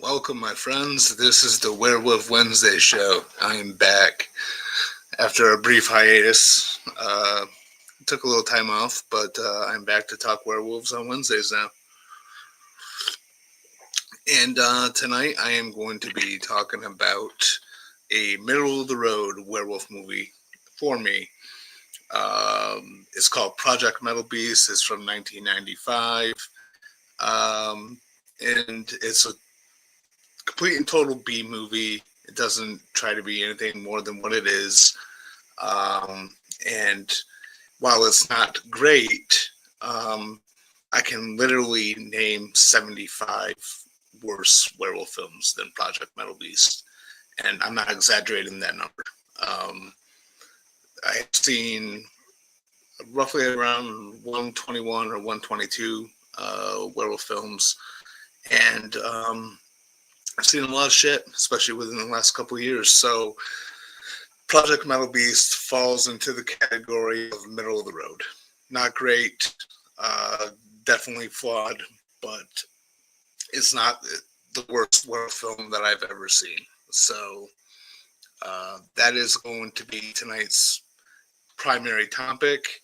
Welcome, my friends. This is the Werewolf Wednesday show. I am back after a brief hiatus. Took a little time off, but I'm back to talk werewolves on Wednesdays now. And tonight I am going to be talking about a middle of the road werewolf movie for me. It's called Project Metalbeast. It's from 1995. And it's a complete and total B movie. It doesn't try to be anything more than what it is. And while it's not great, I can literally name 75 worse werewolf films than Project Metalbeast. And I'm not exaggerating that number. I've seen roughly around 121 or 122 werewolf films. And I've seen a lot of shit, especially within the last couple of years. So Project Metalbeast falls into the category of middle of the road. Not great, definitely flawed, but it's not the worst werewolf film that I've ever seen. So that is going to be tonight's primary topic.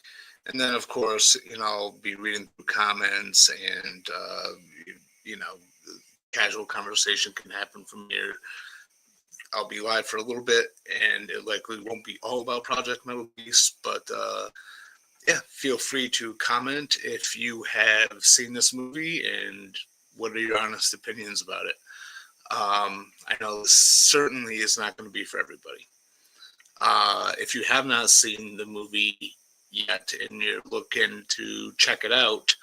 And then, of course, I'll be reading through comments and, casual conversation can happen from here. I'll be live for a little bit, and it likely won't be all about Project Metalbeast, but feel free to comment if you have seen this movie and what are your honest opinions about it. I know this certainly is not going to be for everybody. If you have not seen the movie yet and you're looking to check it out,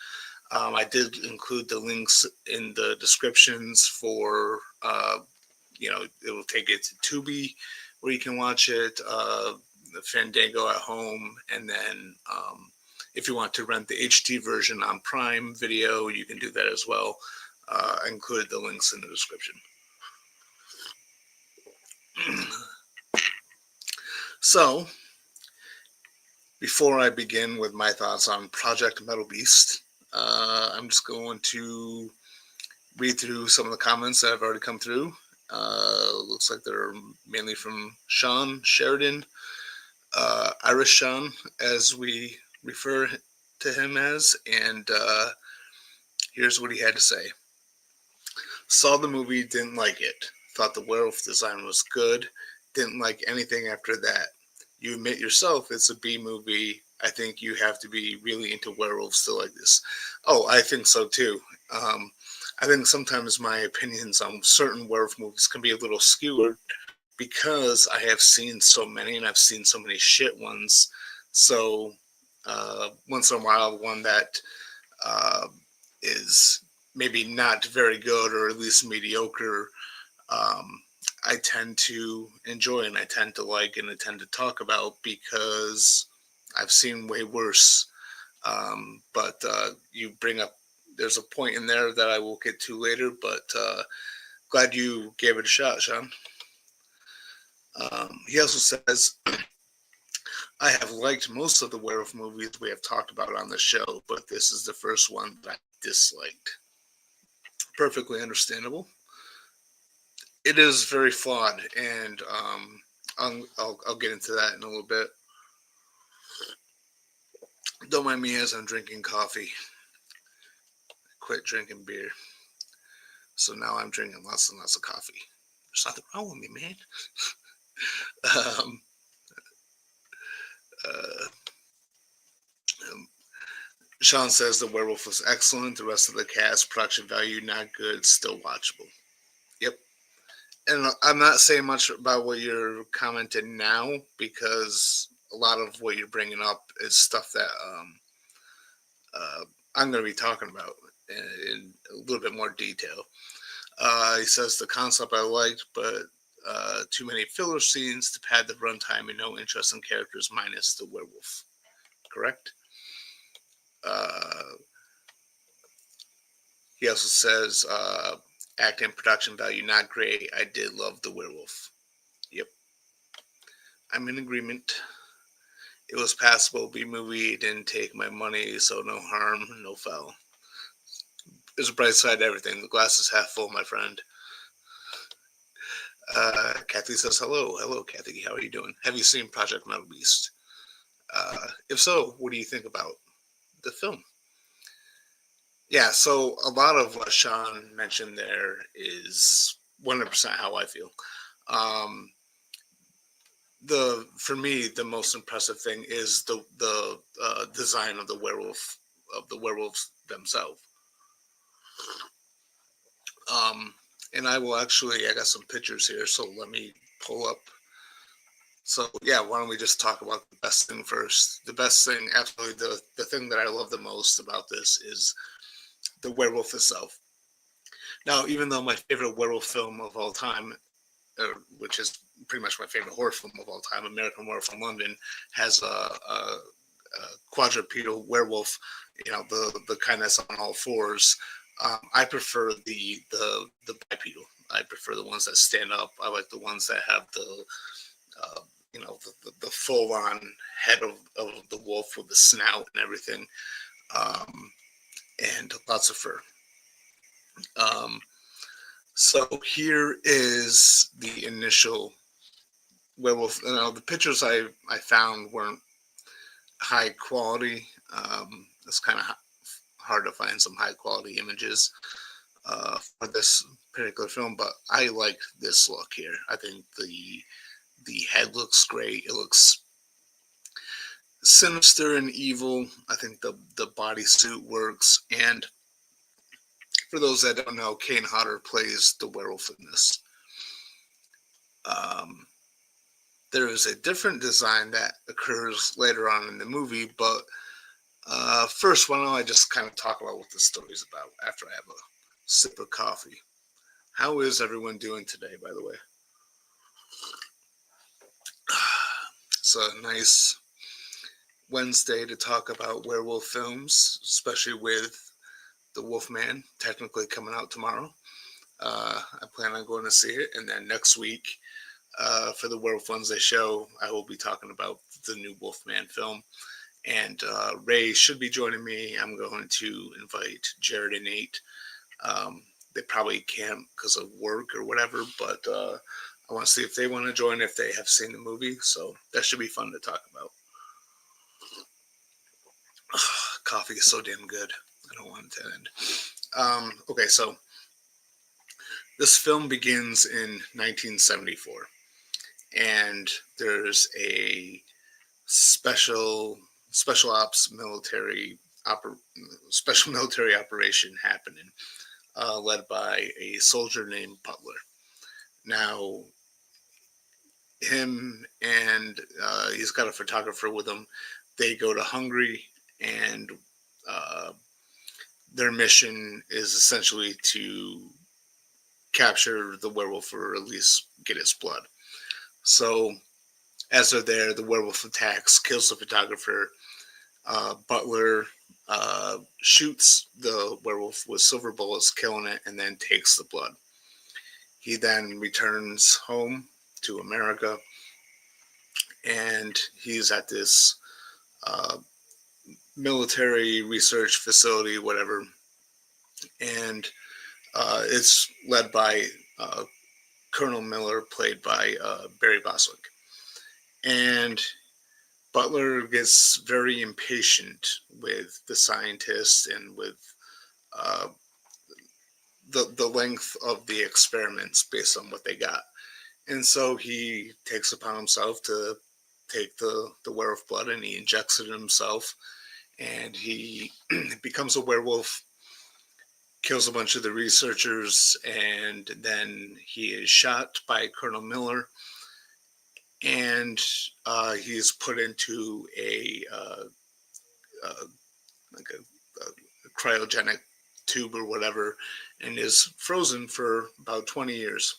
I did include the links in the descriptions for, it will take it to Tubi where you can watch it, the Fandango at home, and then if you want to rent the HD version on Prime Video, you can do that as well. I included the links in the description. So, before I begin with my thoughts on Project Metalbeast, I'm just going to read through some of the comments that have already come through. Looks like they're mainly from Sean Sheridan, Irish Sean, as we refer to him as, and here's what he had to say. Saw the movie, didn't like it. Thought the werewolf design was good. Didn't like anything after that. You admit yourself it's a B movie. I think you have to be really into werewolves to like this. Oh, I think so too. I think sometimes my opinions on certain werewolf movies can be a little skewed because I have seen so many and I've seen so many shit ones. So once in a while, one that is maybe not very good or at least mediocre, I tend to enjoy and I tend to like and I tend to talk about because I've seen way worse. But you bring up, there's a point in there that I will get to later, but glad you gave it a shot, Sean. He also says, I have liked most of the werewolf movies we have talked about on the show, but this is the first one that I disliked. Perfectly understandable. It is very flawed, and I'll get into that in a little bit. Don't mind me as I'm drinking coffee. I quit drinking beer, so now I'm drinking lots and lots of coffee. There's nothing wrong with me, man. Sean says the werewolf was excellent. The rest of the cast, production value, not good, still watchable. Yep. And I'm not saying much about what you're commenting now because a lot of what you're bringing up is stuff that I'm going to be talking about in a little bit more detail. He says the concept I liked, but too many filler scenes to pad the runtime and no interesting characters minus the werewolf. Correct? He also says acting production value not great. I did love the werewolf. Yep. I'm in agreement. It was passable B movie. It didn't take my money, so no harm, no foul. There's a bright side to everything. The glass is half full, my friend. Kathy says hello. Hello, Kathy. How are you doing? Have you seen Project Metalbeast? If so, what do you think about the film? Yeah, so a lot of what Sean mentioned there is 100% how I feel. Um, the For me, the most impressive thing is the design of the werewolves themselves. Um, and I will actually, I got some pictures here, so let me pull up. So yeah, why don't we just talk about the best thing first? The best thing, absolutely, the thing that I love the most about this is the werewolf itself. Now, even though my favorite werewolf film of all time, which is pretty much my favorite horror film of all time, American Werewolf in London, has a quadrupedal werewolf, the kind that's on all fours. I prefer the bipedal. I prefer the ones that stand up. I like the ones that have uh, the full on head of the wolf with the snout and everything, um, and lots of fur. Um, so here is the initial werewolf. The pictures I found weren't high quality. It's kind of hard to find some high quality images for this particular film, but I like this look here. I think the head looks great. It looks sinister and evil. I think the bodysuit works, and for those that don't know, Kane Hodder plays the werewolf in this. Um, there is a different design that occurs later on in the movie, but first, why don't I just kind of talk about what the story's about after I have a sip of coffee? How is everyone doing today, by the way? It's a nice Wednesday to talk about werewolf films, especially with The Wolfman technically coming out tomorrow. I plan on going to see it, and then next week for the Werewolf Wednesday show, I will be talking about the new Wolfman film. And Ray should be joining me. I'm going to invite Jared and Nate. They probably can't because of work or whatever, but I want to see if they want to join if they have seen the movie. So that should be fun to talk about. Coffee is so damn good. I don't want it to end. Okay, so this film begins in 1974, and there's a special ops special military operation happening, led by a soldier named Butler. Now, him and he's got a photographer with him. They go to Hungary, and uh, their mission is essentially to capture the werewolf or at least get its blood. So, as they're there, the werewolf attacks, kills the photographer. Butler shoots the werewolf with silver bullets, killing it, and then takes the blood. He then returns home to America, and he's at this uh, military research facility, whatever, and it's led by Colonel Miller, played by Barry Bostwick. And Butler gets very impatient with the scientists and with uh, the length of the experiments based on what they got. And so he takes upon himself to take the werewolf blood and he injects it in himself. And he becomes a werewolf, kills a bunch of the researchers, and then he is shot by Colonel Miller. And he is put into uh, like a cryogenic tube or whatever, and is frozen for about 20 years.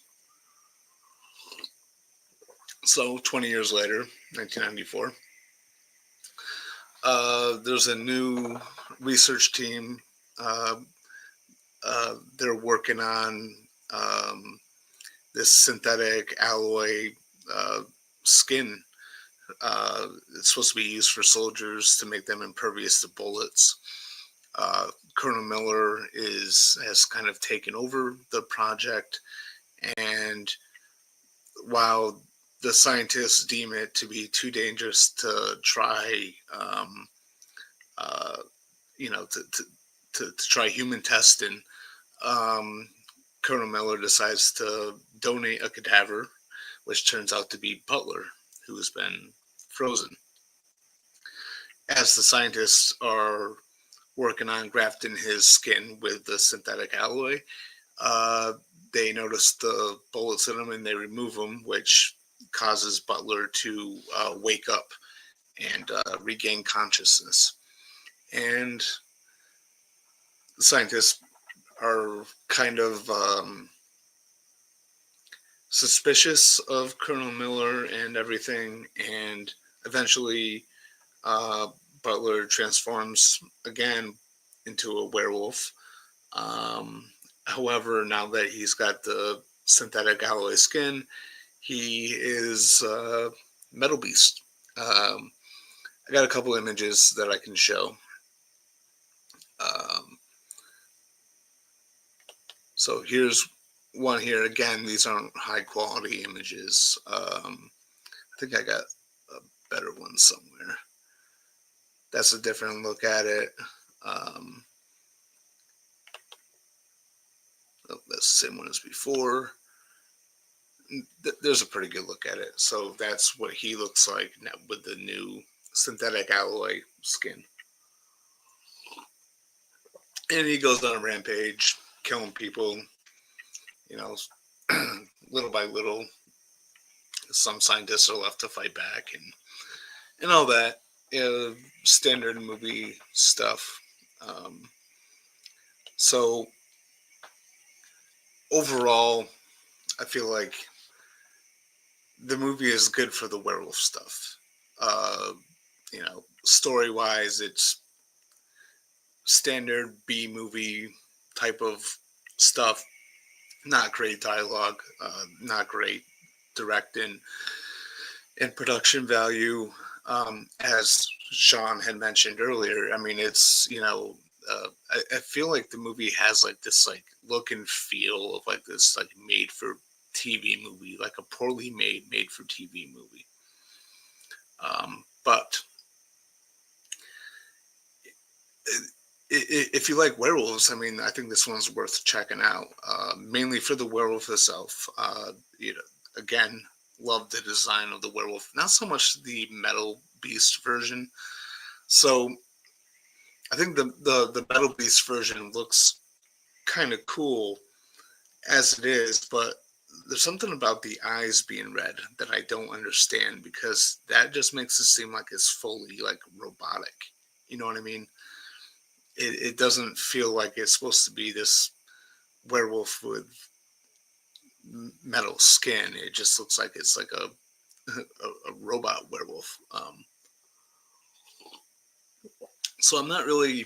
So 20 years later, 1994, there's a new research team. They're working on this synthetic alloy skin. It's supposed to be used for soldiers to make them impervious to bullets. Colonel Miller has kind of taken over the project, and while the scientists deem it to be too dangerous to try, uh, to try human testing, um, Colonel Miller decides to donate a cadaver, which turns out to be Butler, who has been frozen. As the scientists are working on grafting his skin with the synthetic alloy, uh, they notice the bullets in him and they remove them, which causes Butler to wake up and regain consciousness. And the scientists are kind of suspicious of Colonel Miller and everything, and eventually uh, Butler transforms again into a werewolf. Um, However, now that he's got the synthetic alloy skin, he is Metal Beast. I got a couple images that I can show. Um, so here's one here. Again, these aren't high quality images. I think I got a better one somewhere. That's a different look at it. Um, that's the same one as before. There's a pretty good look at it. So that's what he looks like now with the new synthetic alloy skin. And he goes on a rampage, killing people, you know, little by little. Some scientists are left to fight back and all that. Standard movie stuff. Um, so overall, I feel like the movie is good for the werewolf stuff. Uh, Story wise, it's standard B movie type of stuff. Not great dialogue, not great directing and production value. As Sean had mentioned earlier, I mean, it's, I feel like the movie has like this like look and feel of like this like made for TV movie, like a poorly made for TV movie. But if you like werewolves, I mean, I think this one's worth checking out. Mainly for the werewolf itself. Again, love the design of the werewolf. Not so much the Metal Beast version. So I think the Metal Beast version looks kind of cool as it is, but there's something about the eyes being red that I don't understand, because that just makes it seem like it's fully like robotic. You know what I mean? It doesn't feel like it's supposed to be this werewolf with metal skin. It just looks like it's like a robot werewolf. So I'm not really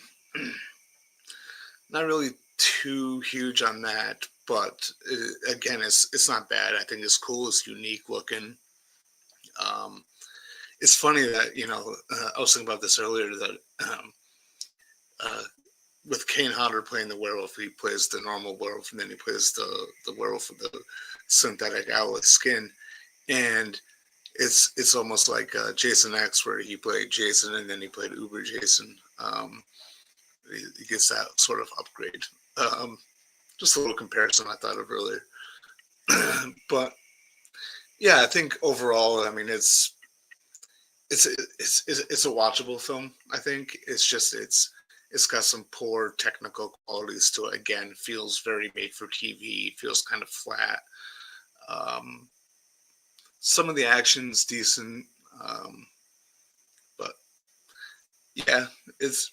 too huge on that, but again, it's not bad. I think it's cool. It's unique looking. Um, it's funny that I was thinking about this earlier, that uh, with Kane Hodder playing the werewolf, he plays the normal werewolf, and then he plays the werewolf with the synthetic alloy skin, and it's almost like Jason X, where he played Jason and then he played Uber Jason. He gets that sort of upgrade. Just a little comparison I thought of earlier. But yeah, I think overall, I mean, it's a watchable film. I think it's got some poor technical qualities to it. Again, feels very made for TV. Feels kind of flat. Um, some of the action's decent, but yeah, it's.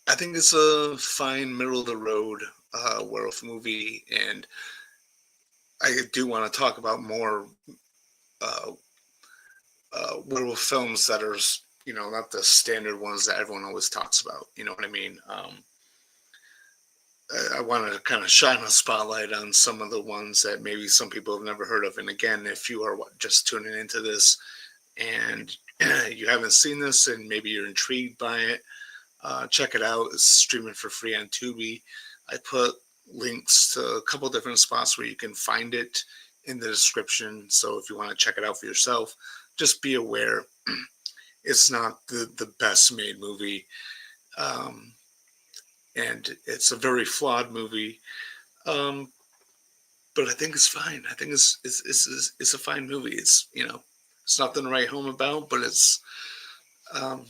I think it's a fine middle of the road werewolf movie, and I do want to talk about more uh, werewolf films that are, not the standard ones that everyone always talks about. You know what I mean? I want to kind of shine a spotlight on some of the ones that maybe some people have never heard of. And again, if you are just tuning into this and you haven't seen this and maybe you're intrigued by it, check it out. It's streaming for free on Tubi. I put links to a couple different spots where you can find it in the description. So if you want to check it out for yourself, just be aware it's not the best made movie. Um, and it's a very flawed movie. Um, but I think it's fine. I think it's a fine movie. It's, you know, it's nothing to write home about, but it's, um,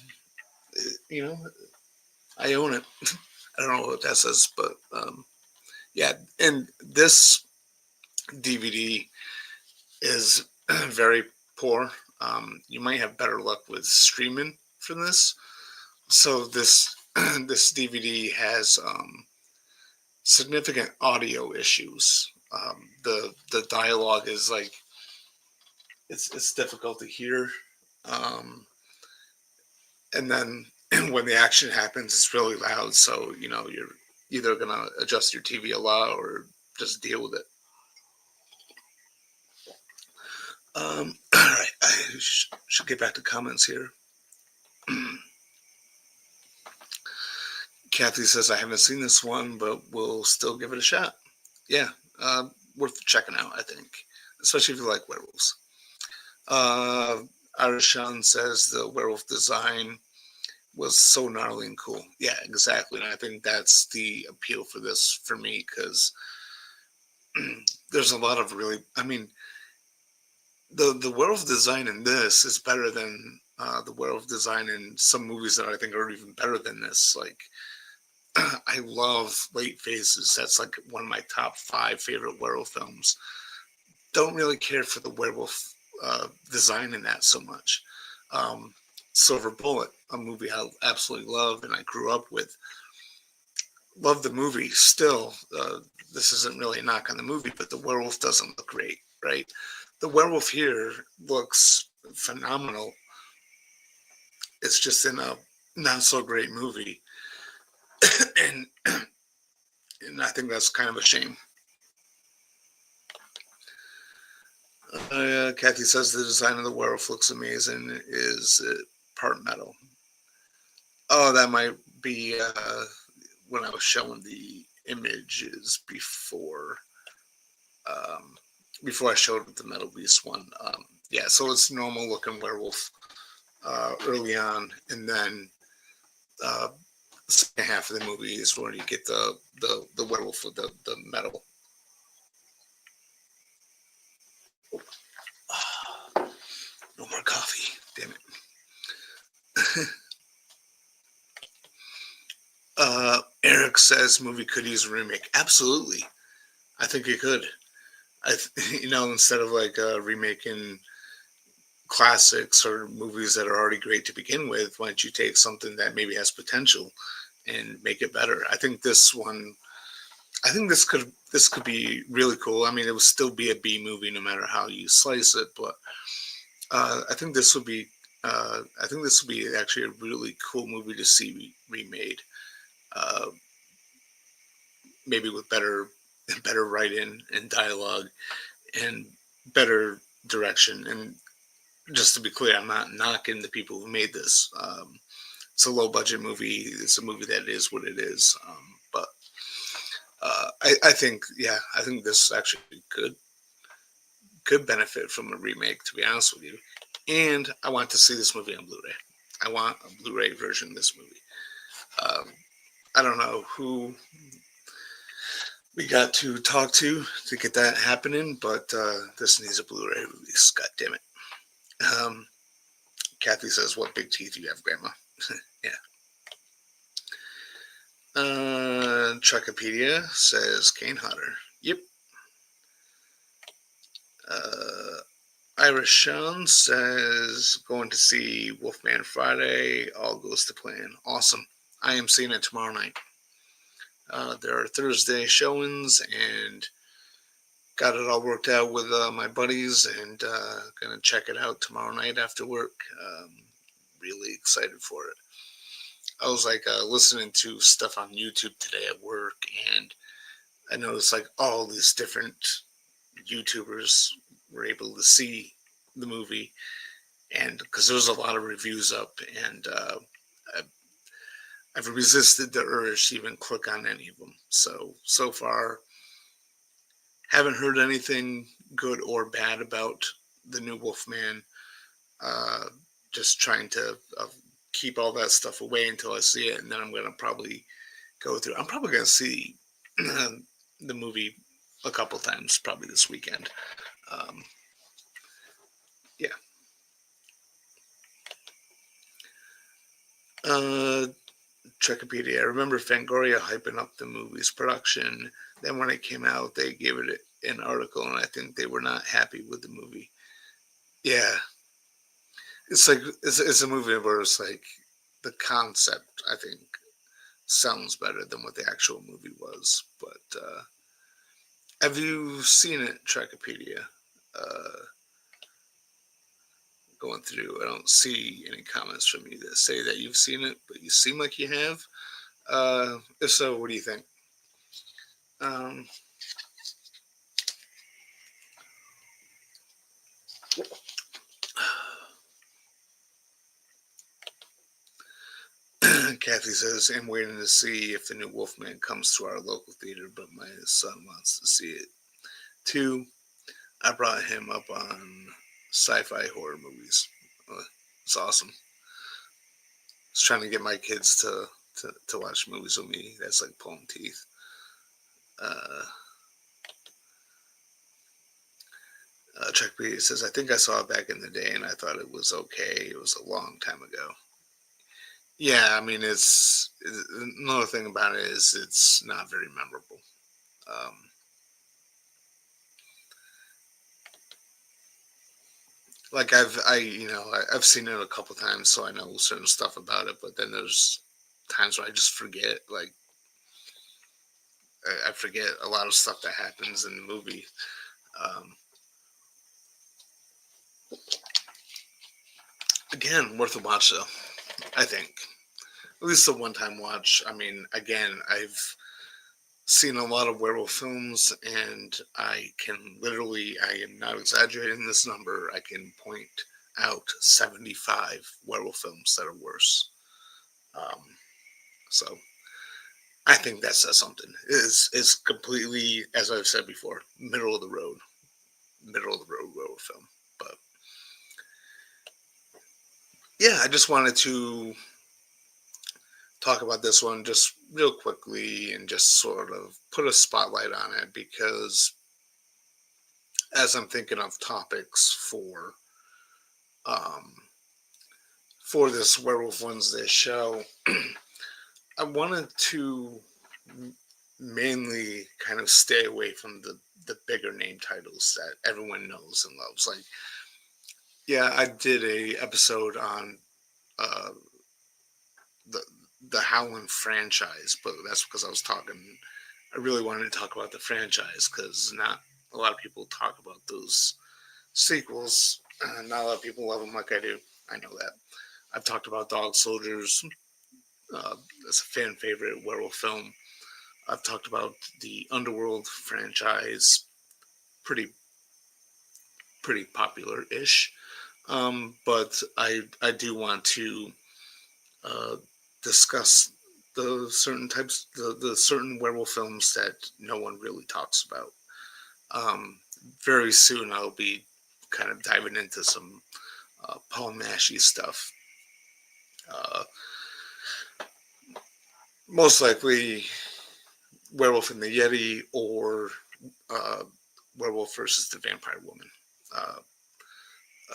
you know, I own it. I don't know what that says, but yeah. And this DVD is very poor. You might have better luck with streaming for this. So this this DVD has significant audio issues. The dialogue is like it's difficult to hear, um, and then when the action happens, it's really loud. So you know you're either gonna adjust your TV a lot or just deal with it. All right, I should get back to comments here. Kathy says I haven't seen this one, but we'll still give it a shot. Yeah, worth checking out, I think, especially if you like werewolves. Uh, Arishan says the werewolf design was so gnarly and cool. Yeah, exactly. And I think that's the appeal for this for me because there's a lot of really, I mean, the werewolf design in this is better than the werewolf design in some movies that I think are even better than this. Like, I love Late Faces. That's like one of my top 5 favorite werewolf films. Don't really care for the werewolf design in that so much. Um, Silver Bullet, a movie I absolutely love and I grew up with. Love the movie still. This isn't really a knock on the movie, but the werewolf doesn't look great, right? The werewolf here looks phenomenal. It's just in a not so great movie, and and I think that's kind of a shame. Kathy says the design of the werewolf looks amazing. Is it part metal? Oh, that might be when I was showing the images um, before I showed the Metalbeast one. Yeah, so it's normal looking werewolf early on, and then uh, the second half of the movie is when you get the werewolf with the metal. No more coffee, damn it. Eric says movie could use a remake. Absolutely, I think it could. You know, instead of like remaking classics or movies that are already great to begin with, why don't you take something that maybe has potential and make it better? I think this one, I think this could be really cool. I mean, it would still be a B movie no matter how you slice it, but I think this would be. I think this would be actually a really cool movie to see remade. Uh, Maybe with better writing and dialogue and better direction. And just to be clear, I'm not knocking the people who made this. It's a low budget movie. It's a movie that is what it is. But I think, yeah, I think this actually could benefit from a remake. To be honest with you, and I want to see this movie on Blu-ray. I want a Blu-ray version of this movie. Um, I don't know who we got to talk to get that happening, but this needs a Blu-ray release. God damn it. Um, Kathy says, "What big teeth you have, Grandma?" Yeah. Chuckopedia says, "Kane Hodder." Yep. Irish Sean says, "Going to see Wolfman Friday. All goes to plan. Awesome. I am seeing it tomorrow night. There are Thursday showings, and got it all worked out with my buddies, and gonna check it out tomorrow night after work. Really excited for it. I was like listening to stuff on YouTube today at work, and I noticed like all these different YouTubers were able to see the movie, and because there was a lot of reviews up, and I've resisted the urge to even click on any of them. So far, haven't heard anything good or bad about the new Wolfman. Uh, just trying to keep all that stuff away until I see it, and then I'm gonna probably go through. I'm probably gonna see the movie a couple times, probably this weekend. Um, yeah. Uh, Trekipedia. I remember Fangoria hyping up the movie's production. Then when it came out, they gave it an article, and I think they were not happy with the movie. Yeah, it's like it's a movie where it's like the concept, I think, sounds better than what the actual movie was. But have you seen it, Trekipedia? Uh, Going through, I don't see any comments from you that say that you've seen it, but you seem like you have. If so, what do you think? Um, Kathy says, I'm waiting to see if the new Wolfman comes to our local theater, but my son wants to see it too. I brought him up on sci-fi horror movies. It's awesome. I was trying to get my kids to watch movies with me. That's like pulling teeth. Uh, Chuck B says, I think I saw it back in the day and I thought it was okay. It was a long time ago. Yeah, I mean, it's another thing about it is it's not very memorable. Um, like I've seen it a couple times, so I know certain stuff about it. But then there's times where I just forget. Like I forget a lot of stuff that happens in the movie. Um, Again, worth a watch though. I think at least a one-time watch. I mean, again, I've seen a lot of werewolf films, and I can literally, I am not exaggerating this number, I can point out 75 werewolf films that are worse. Um, so I think that says something. It's completely, as I've said before, middle of the road werewolf film. But yeah, I just wanted to talk about this one just real quickly and just sort of put a spotlight on it because as I'm thinking of topics um, for this Werewolf Wednesday show, I wanted to mainly kind of stay away from the bigger name titles that everyone knows and loves. Like, yeah, I did a episode on uh, the the Howland franchise, but that's because I really wanted to talk about the franchise because not a lot of people talk about those sequels. Not a lot of people love them like I do. I know that. I've talked about Dog Soldiers. It's a fan favorite werewolf film. I've talked about the Underworld franchise. Pretty pretty popular ish. But I do want to uh, discuss the certain werewolf films that no one really talks about. Um, Very soon I'll be kind of diving into some Paul Naschy stuff. Uh, Most likely Werewolf in the Yeti or uh, Werewolf versus the Vampire Woman. Uh,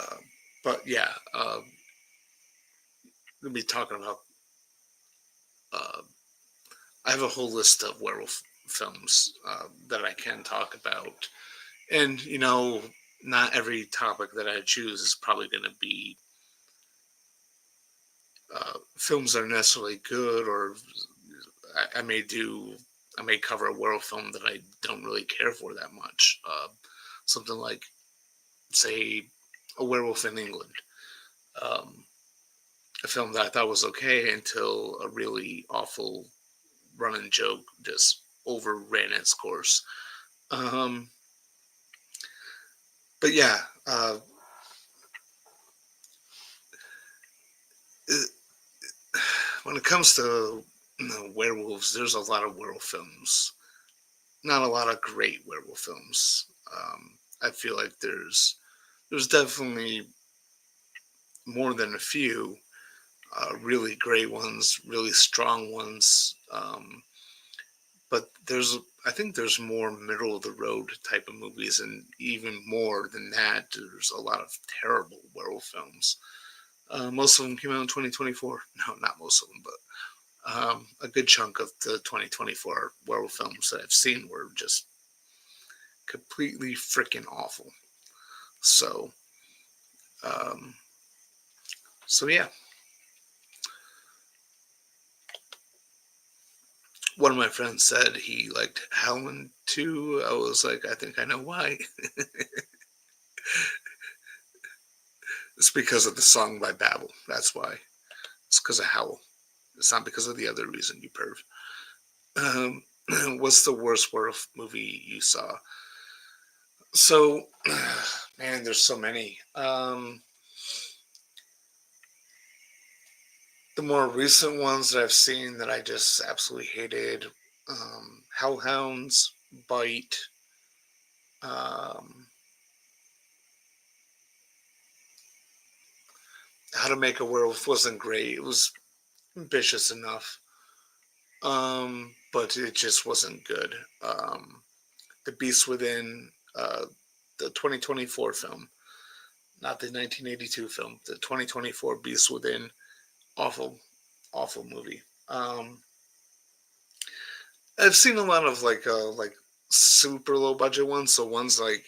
uh, but yeah, we'll be talking about. Uh, I have a whole list of werewolf films that I can talk about, and not every topic that I choose is probably going to be films that are necessarily good, or I may do. I may cover a werewolf film that I don't really care for that much. Something like, say, A Werewolf in England. Um, a film that I thought was okay until a really awful running joke just overran its course. Um, but yeah, it, when it comes to werewolves, there's a lot of werewolf films. Not a lot of great werewolf films. I feel like there's definitely more than a few really great ones, really strong ones. But I think there's more middle of the road type of movies, and even more than that, there's a lot of terrible werewolf films. Most of them came out in 2024. No, not most of them, but a good chunk of the 2024 werewolf films that I've seen were just completely freaking awful. So, um, so yeah. One of my friends said he liked Howlin' too. I was like, I think I know why. It's because of the song by Babel. That's why. It's because of Howl. It's not because of the other reason, you perv. Um, what's the worst werewolf movie you saw? So, man, there's so many. The more recent ones that I've seen that I just absolutely hated, Hellhounds, Bite. Um, How to Make a Werewolf wasn't great. It was ambitious enough, but it just wasn't good. The Beast Within, the 2024 film, not the 1982 film, the 2024 Beast Within, awful, awful movie. I've seen a lot of like super low budget ones, so ones like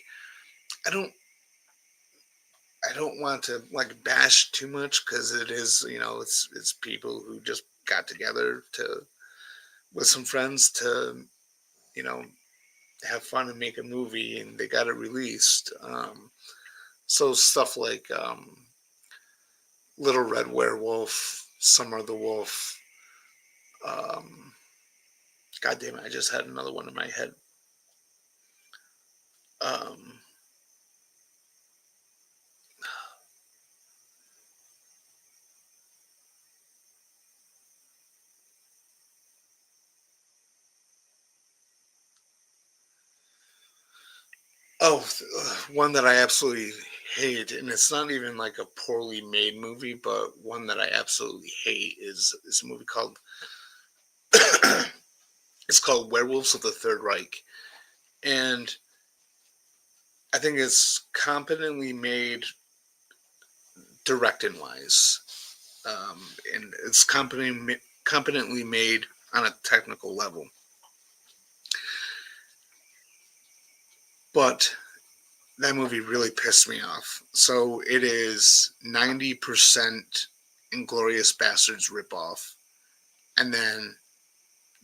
I don't I don't want to like bash too much because it is, it's people who just got together to with some friends to, you know have fun and make a movie, and they got it released. So stuff like Little Red Werewolf, Summer of the Wolf. Um, God damn it! I just had another one in my head. Um, oh, one that I absolutely hate, and it's not even like a poorly made movie, but one that I absolutely hate is a movie called it's called Werewolves of the Third Reich, and I think it's competently made directing wise, and it's competently made on a technical level. But that movie really pissed me off. So it is 90% Inglorious Bastards ripoff, and then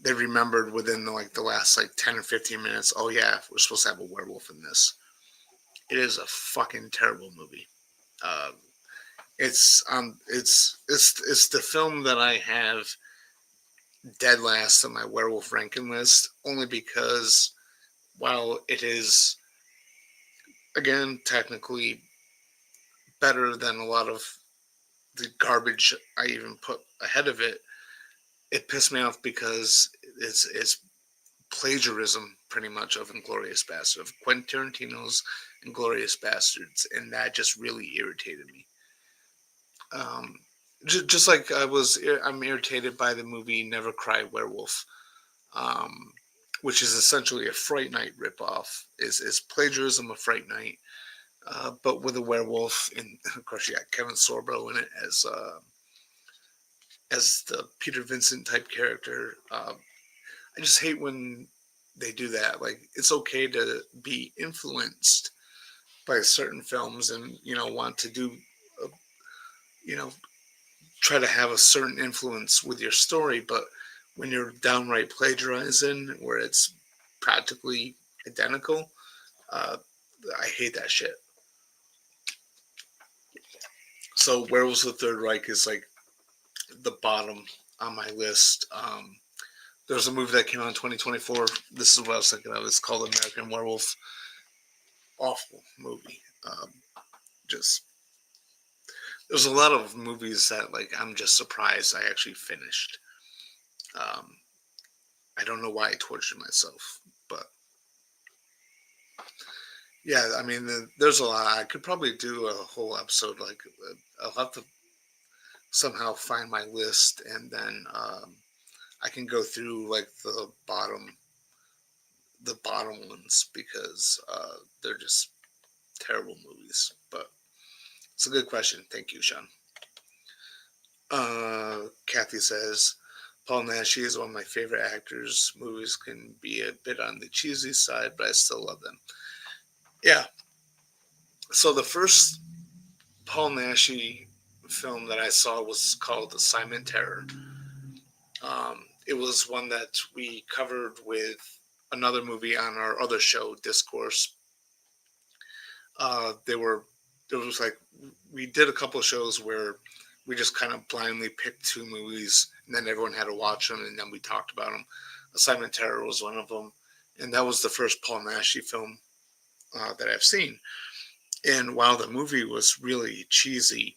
they remembered within the last like 10 or 15 minutes, oh yeah, we're supposed to have a werewolf in this. It is a fucking terrible movie. Uh, it's the film that I have dead last on my werewolf ranking list, only because while it is again technically better than a lot of the garbage I even put ahead of it, it pissed me off because it's plagiarism pretty much of Inglorious Bastards, of Quentin Tarantino's Inglorious Bastards, and that just really irritated me. Um, just like I'm irritated by the movie Never Cry Werewolf, um, which is essentially a Fright Night ripoff. Is plagiarism of Fright Night, but with a werewolf, and of course you got Kevin Sorbo in it as the Peter Vincent type character. I just hate when they do that. Like it's okay to be influenced by certain films and want to do, a, you know, try to have a certain influence with your story, but when you're downright plagiarizing, where it's practically identical, uh, I hate that shit. So Werewolves of the Third Reich is like the bottom on my list. There's a movie that came out in 2024. This is what I was thinking of. It's called American Werewolf. Awful movie. Just there's a lot of movies that like I'm just surprised I actually finished. Um, I don't know why I tortured myself, but Yeah, I mean, there's a lot. I could probably do a whole episode. Like, I'll have to somehow find my list, and then I can go through like the bottom ones because they're just terrible movies. But it's a good question. Thank you, Sean. Kathy says, Paul Naschy is one of my favorite actors. Movies can be a bit on the cheesy side, but I still love them. Yeah. So the first Paul Naschy film that I saw was called Assignment Terror. It was one that we covered with another movie on our other show, Discourse. They were There was like we did a couple of shows where we just kind of blindly picked two movies, and then everyone had to watch them, and then we talked about them. Assignment Terror was one of them, and that was the first Paul Naschy film that I've seen. And while the movie was really cheesy,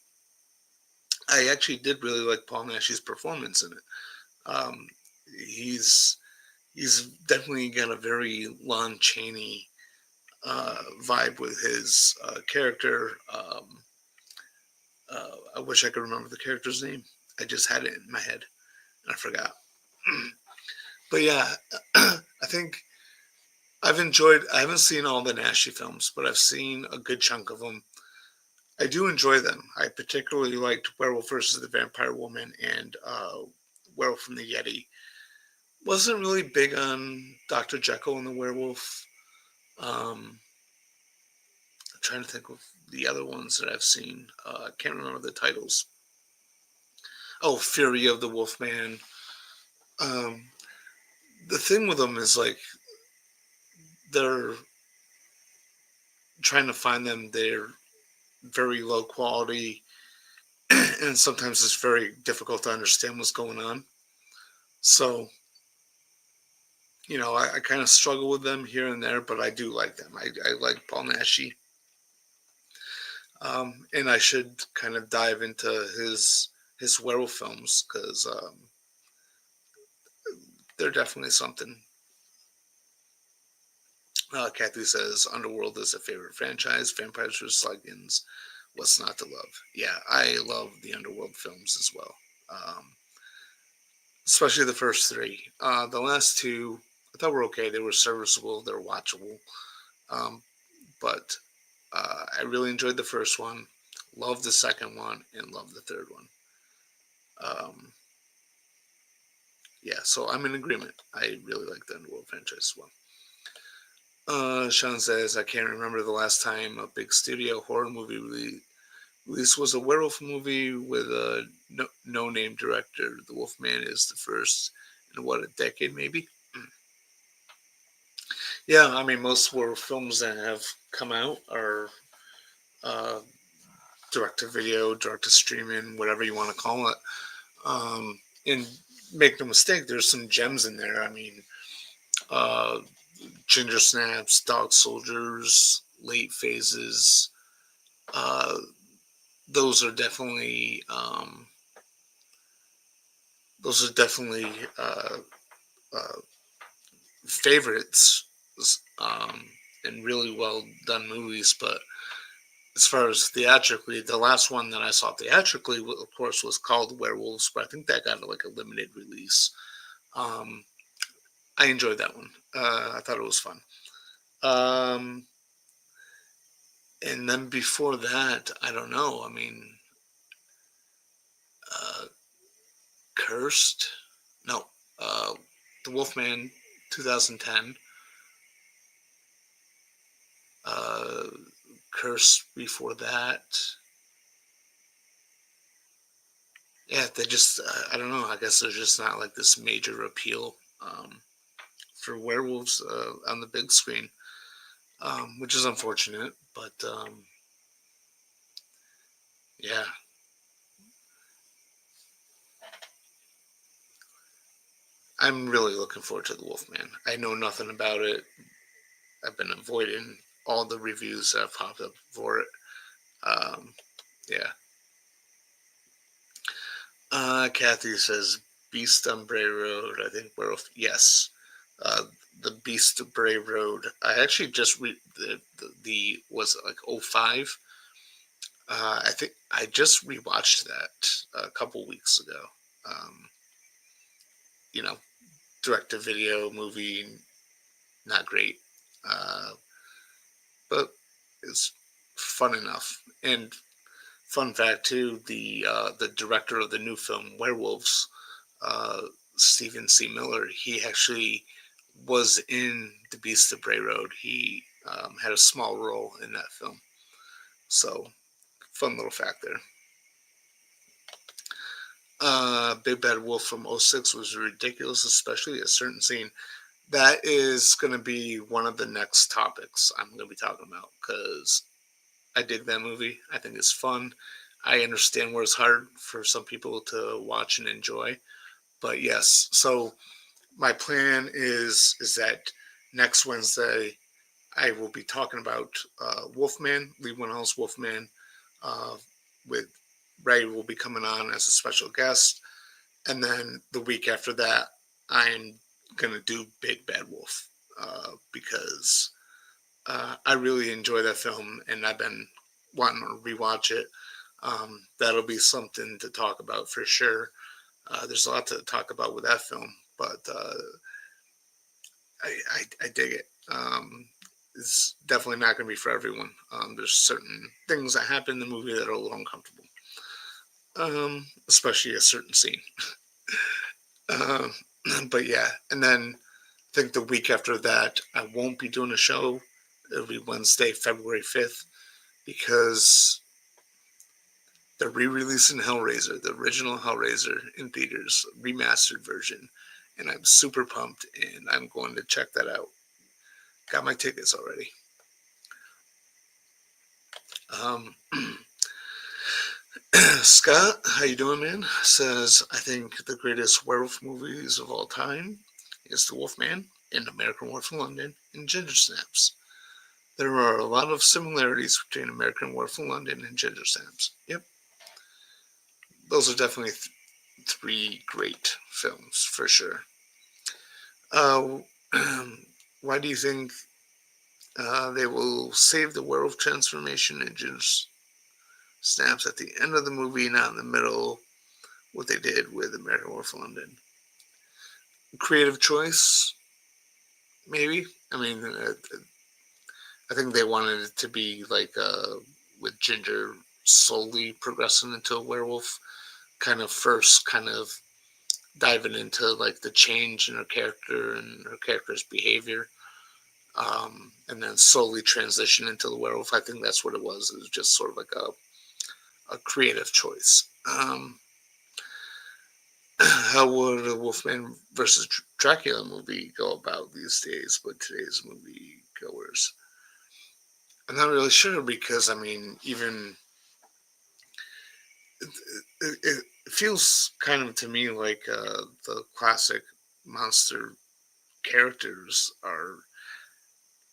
I actually did really like Paul Naschy's performance in it. Um, he's he's definitely got a very Lon Chaney vibe with his character. I wish I could remember the character's name. I just had it in my head and I forgot. But yeah, I think I've enjoyed. I haven't seen all the Naschy films, but I've seen a good chunk of them. I do enjoy them. I particularly liked Werewolf versus the Vampire Woman and Werewolf from the Yeti. Wasn't really big on Dr. Jekyll and the Werewolf. I'm trying to think of the other ones that I've seen. I can't remember the titles. Oh, Fury of the Wolfman. Um, the thing with them is like they're trying to find them. They're very low quality, and sometimes it's very difficult to understand what's going on. So, I kind of struggle with them here and there, but I do like them. I like Paul Naschy. And I should kind of dive into his werewolf films because they're definitely something. Kathy says Underworld is a favorite franchise. Vampires vs. Sluggins. What's not to love? Yeah, I love the Underworld films as well. Um, Especially the first three. The last two, I thought were okay. They were serviceable. They're watchable. Um, but I really enjoyed the first one. Loved the second one and loved the third one. Um, yeah, so I'm in agreement. I really like the Underworld franchise as well. Sean says, I can't remember the last time a big studio horror movie release was a werewolf movie with a no-name director. The Wolfman is the first in what, a decade maybe? Yeah, I mean, most werewolf films that have come out are uh, direct to video, direct to streaming, whatever you want to call it. And make no mistake, there's some gems in there. I mean, uh, Ginger Snaps, Dog Soldiers, Late Phases. Uh, those are definitely those are definitely uh, favorites um, and really well done movies. But as far as theatrically, the last one that I saw theatrically, of course, was called Werewolves, but I think that got like a limited release. Um, I enjoyed that one. I thought it was fun. Um, and then before that, I don't know. I mean, uh, Cursed, no, uh, The Wolfman, 2010. Uh, Cursed before that. Yeah, they just, I don't know. I guess there's just not like this major appeal for werewolves on the big screen, which is unfortunate. But yeah, I'm really looking forward to The Wolfman. I know nothing about it. I've been avoiding all the reviews that have popped up for it. Um, yeah. Kathy says Beast on Bray Road. I think Werewolf. Yes. uh, the Beast of Bray Road. I actually just the was it like '05. I think I just rewatched that a couple weeks ago. Um, you know, direct to video movie, not great, uh, but it's fun enough. And fun fact too, the director of the new film Werewolves, uh, Stephen C. Miller, he actually was in The Beast of Bray Road. He had a small role in that film. So, fun little fact there. Big Bad Wolf from '06 was ridiculous, especially a certain scene. That is going to be one of the next topics I'm going to be talking about because I dig that movie. I think it's fun. I understand where it's hard for some people to watch and enjoy. But yes, so my plan is that next Wednesday I will be talking about Wolfman, Lee Winnell's Wolfman, uh, with Ray will be coming on as a special guest, and then the week after that I'm gonna do Big Bad Wolf because I really enjoy that film and I've been wanting to rewatch it. That'll be something to talk about for sure. There's a lot to talk about with that film, but I dig it. It's definitely not going to be for everyone. There's certain things that happen in the movie that are a little uncomfortable, especially a certain scene. Uh, but yeah, and then I think the week after that, I won't be doing a show. It'll be Wednesday, February 5th, because they're re-releasing Hellraiser, the original Hellraiser in theaters, remastered version, and I'm super pumped, and I'm going to check that out. Got my tickets already. Um, Scott, how you doing, man? Says I think the greatest werewolf movies of all time is The Wolfman and American Werewolf in London and Ginger Snaps. There are a lot of similarities between American Werewolf in London and Ginger Snaps. Yep, those are definitely three great films for sure. Uh, why do you think they will save the werewolf transformation in Ginger Snaps at the end of the movie, not in the middle? What they did with American Werewolf in London. Creative choice, maybe. I mean, I think they wanted it to be like with Ginger slowly progressing into a werewolf, kind of first, kind of diving into like the change in her character and her character's behavior, and then slowly transition into the werewolf. I think that's what it was. It was just sort of like a creative choice. How would a Wolfman versus Dracula movie go about these days with today's movie goers? I'm not really sure because I mean, even it feels kind of to me like the classic monster characters are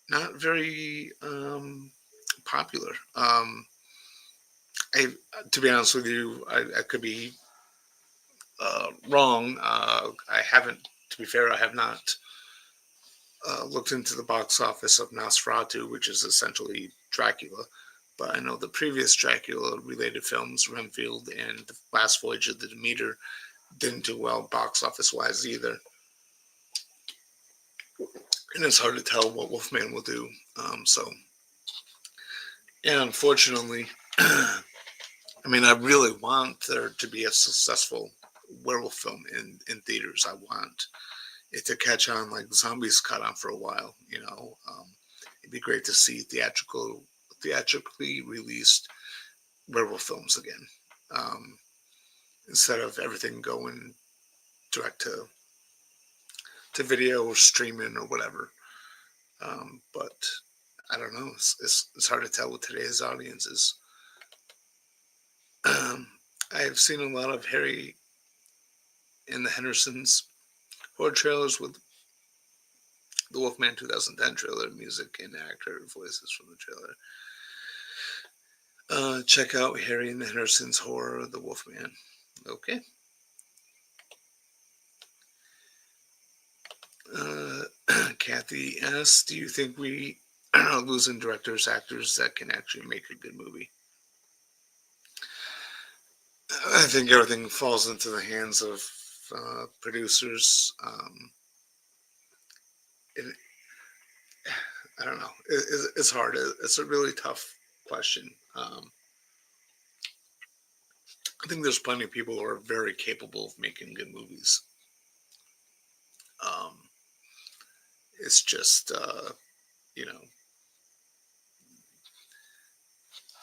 not very popular. I, to be honest with you, I could be wrong. I haven't, to be fair, I have not looked into the box office of Nosferatu, which is essentially Dracula. But I know the previous Dracula related films, Renfield and The Last Voyage of the Demeter, didn't do well box office wise either. And it's hard to tell what Wolfman will do. And unfortunately, I mean, I really want there to be a successful werewolf film in theaters. I want it to catch on like zombies caught on for a while. It'd be great to see theatrically released werewolf films again, um, instead of everything going direct to video or streaming or whatever. But I don't know. It's hard to tell with today's audiences. I've seen a lot of Harry and the Hendersons horror trailers with the Wolfman 2010 trailer, music and actor voices from the trailer. Check out Harry and the Hendersons horror, The Wolfman. Okay. Uh, Kathy S., do you think we are losing directors, actors that can actually make a good movie? I think everything falls into the hands of producers. It, I don't know. It's hard. It's a really tough question. I think there's plenty of people who are very capable of making good movies. Um, it's just, you know,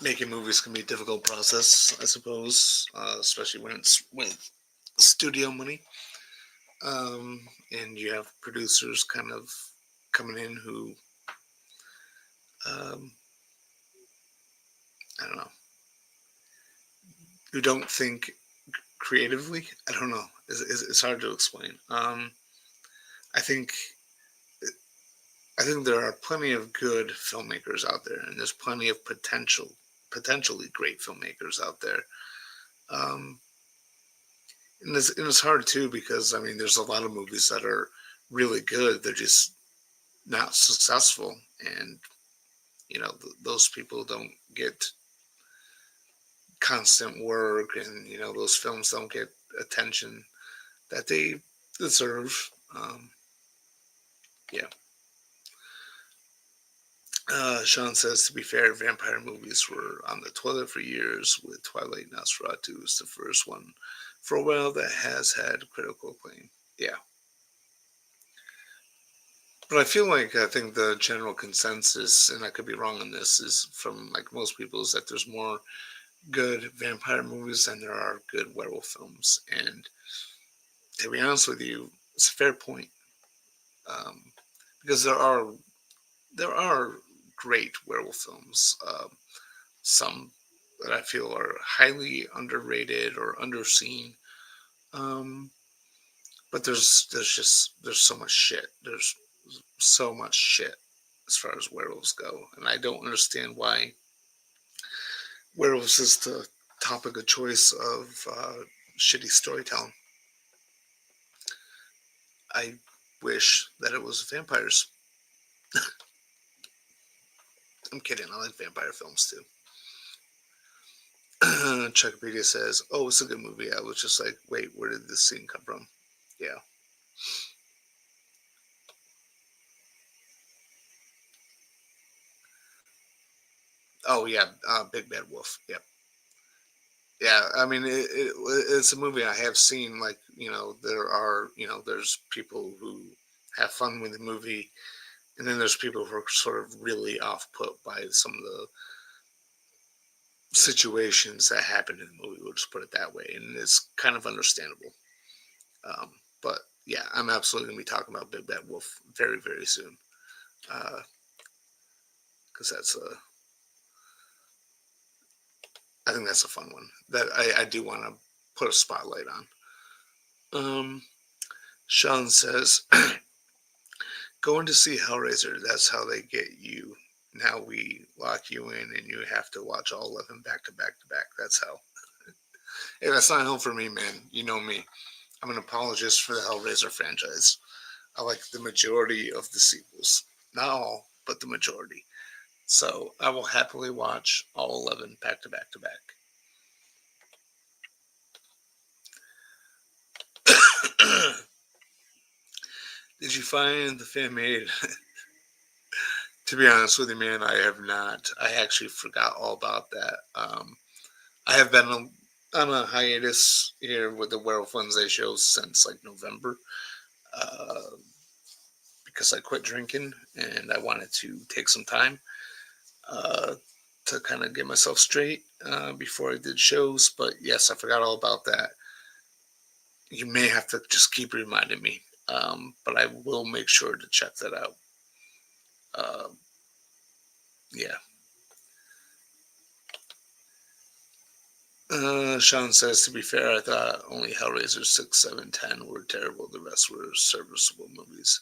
making movies can be a difficult process, I suppose, especially when it's with studio money. And you have producers kind of coming in who, um, I don't know, who don't think creatively. I don't know. It's hard to explain. I think I think there are plenty of good filmmakers out there, and there's plenty of potentially great filmmakers out there. Um, and it's hard too because I mean, there's a lot of movies that are really good. They're just not successful, and those people don't get constant work, and those films don't get attention that they deserve. Yeah. Sean says, to be fair, vampire movies were on the toilet for years, with Twilight Nosferatu is the first one for a while that has had critical acclaim. Yeah. But I think the general consensus, and I could be wrong on this, is from like most people, is that there's more good vampire movies than there are good werewolf films. And to be honest with you, it's a fair point. Um, because there are great werewolf films. Some that I feel are highly underrated or underseen. Um, but there's so much shit. There's so much shit as far as werewolves go, and I don't understand why werewolves is the topic of choice of shitty storytelling. I wish that it was vampires. I'm kidding. I like vampire films too. Chuckopedia says, "Oh, it's a good movie." I was just like, "Wait, where did this scene come from?" Yeah. Oh yeah, Big Bad Wolf. Yep. Yeah, I mean, it's a movie I have seen. Like, there's people who have fun with the movie, and then there's people who are sort of really off put by some of the situations that happen in the movie. We'll just put it that way, and it's kind of understandable. Um, but yeah, I'm absolutely gonna be talking about Big Bad Wolf very, very soon, because I think that's a fun one that I do want to put a spotlight on. Um, Sean says, going to see Hellraiser, that's how they get you. Now we lock you in and you have to watch all 11 back to back to back. That's hell. Hey, that's not hell for me, man. You know me. I'm an apologist for the Hellraiser franchise. I like the majority of the sequels. Not all, but the majority. So I will happily watch all 11 back to back to back. Did you find the fan made? To be honest with you, man, I have not. I actually forgot all about that. I have been on a hiatus here with the Werewolf Wednesday shows since like November, uh, because I quit drinking and I wanted to take some time uh, to kind of get myself straight before I did shows. But yes, I forgot all about that. You may have to just keep reminding me, but I will make sure to check that out. Uh, yeah. Sean says, to be fair, I thought only Hellraiser 6, 7, 10 were terrible. The rest were serviceable movies.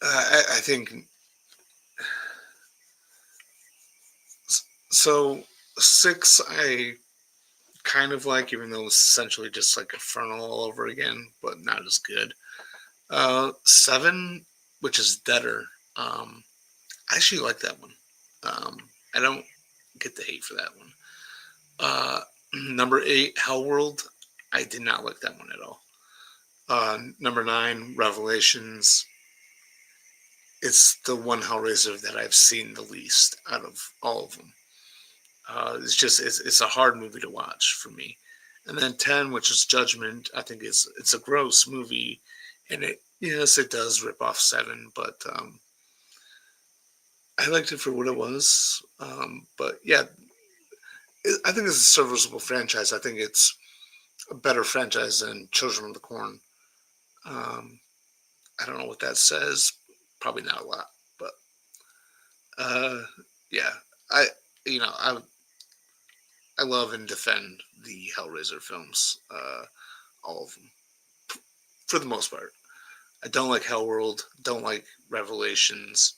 I think so. 6, I kind of like, even though it's essentially just like Infernal all over again, but not as good. 7, which is Deader. I actually like that one. I don't get the hate for that one. Number 8, Hellworld. I did not like that one at all. Number 9, Revelations. It's the one Hellraiser that I've seen the least out of all of them. It's a hard movie to watch for me. And then 10, which is Judgment. I think it's a gross movie, and it does rip off 7, but I liked it for what it was. But yeah, I think it's a serviceable franchise. I think it's a better franchise than Children of the Corn. Um, I don't know what that says. Probably not a lot, but yeah, I I love and defend the Hellraiser films, all of them, for the most part. I don't like Hellworld. Don't like Revelations.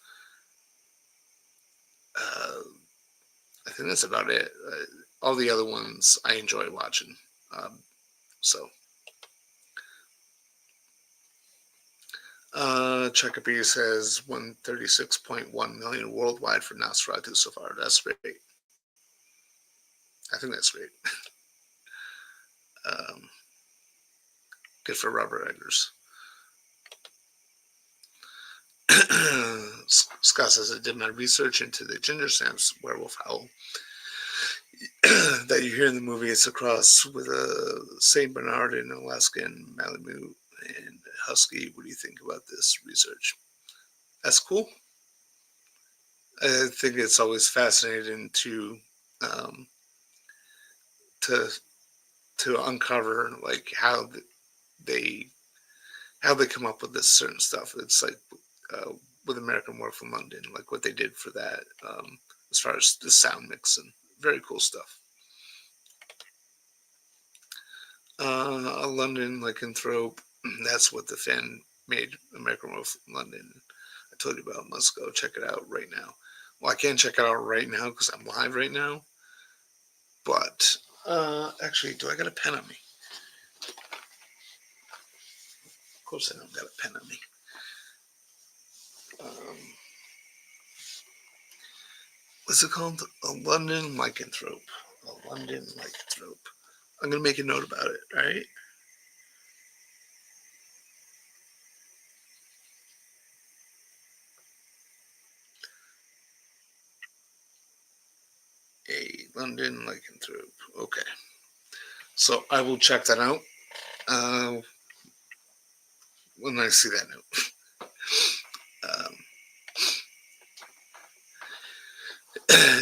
Uh, I think that's about it. All the other ones I enjoy watching. So, Checkabees has 136.1 million worldwide for Nosferatu so far. That's great. I think that's great. um, Good for Robert Eggers. Scott says, I did my research into the Ginger Snaps werewolf howl that you hear in the movie. It's a cross with a Saint Bernard and an Alaskan Malamute and Husky. What do you think about this research? That's cool. I think it's always fascinating um, to uncover like they how they come up with this certain stuff. It's like with American Werewolf in London, like what they did for that, as far as the sound mix and very cool stuff. A London lycanthrope. That's what the fan made American Werewolf in London. I told you about. Let's go check it out right now. Well, I can't check it out right now because I'm live right now. But actually, do I got a pen on me? Of course, I don't got a pen on me. What's it called? A London lycanthrope. A London lycanthrope. I'm gonna make a note about it. All right. A London lycanthrope. Okay. So I will check that out when I see that note.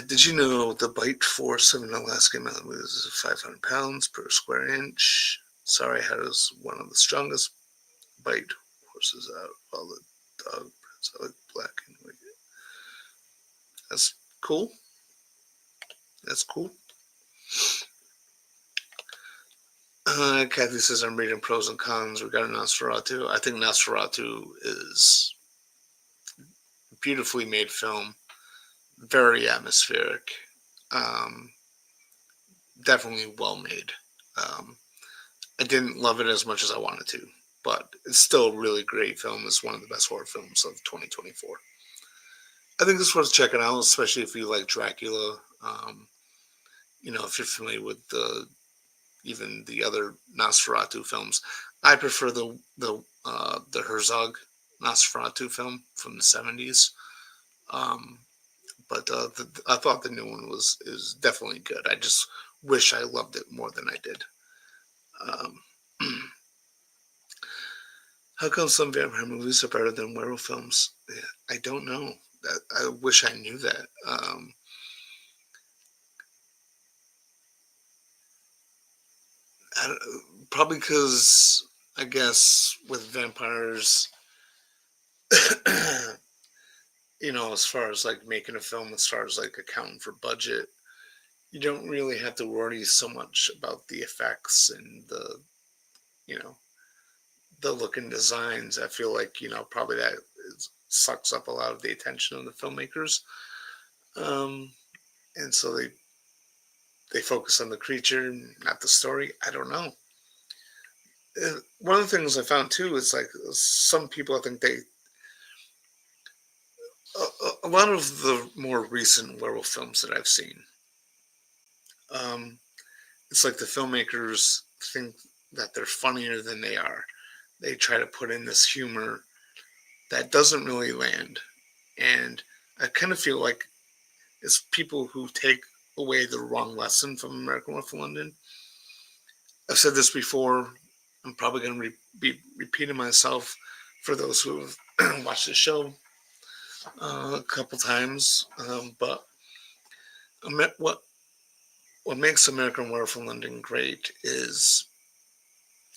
Did you know the bite force of an Alaskan Malamute is 500 pounds per square inch? Sorry, has one of the strongest bite forces out of all the dog breeds. I like black and white. That's cool. That's cool. Kathy says I'm reading pros and cons regarding Nosferatu. I think Nosferatu is a beautifully made film, very atmospheric, definitely well made. I didn't love it as much as I wanted to, but it's still a really great film. It's one of the best horror films of 2024. I think it's worth checking out, especially if you like Dracula. If you're familiar with even the other Nosferatu films. I prefer the Herzog Nosferatu film from the 70s. But I thought the new one is definitely good. I just wish I loved it more than I did. Um, how come some vampire movies are better than werewolf films? I don't know. I wish I knew that. Probably because I guess with vampires, as far as like making a film, as far as like accounting for budget, you don't really have to worry so much about the effects and you know, the look and designs. I feel like, probably that sucks up a lot of the attention of the filmmakers. And so they focus on the creature, not the story. I don't know. One of the things I found too is like some people, I think a lot of the more recent werewolf films that I've seen, um, it's like the filmmakers think that they're funnier than they are. They try to put in this humor that doesn't really land. And I kind of feel like it's people who take away the wrong lesson from American Werewolf in London. I've said this before. I'm probably going to be repeating myself for those who have watched the show a couple times. But what makes American Werewolf in London great is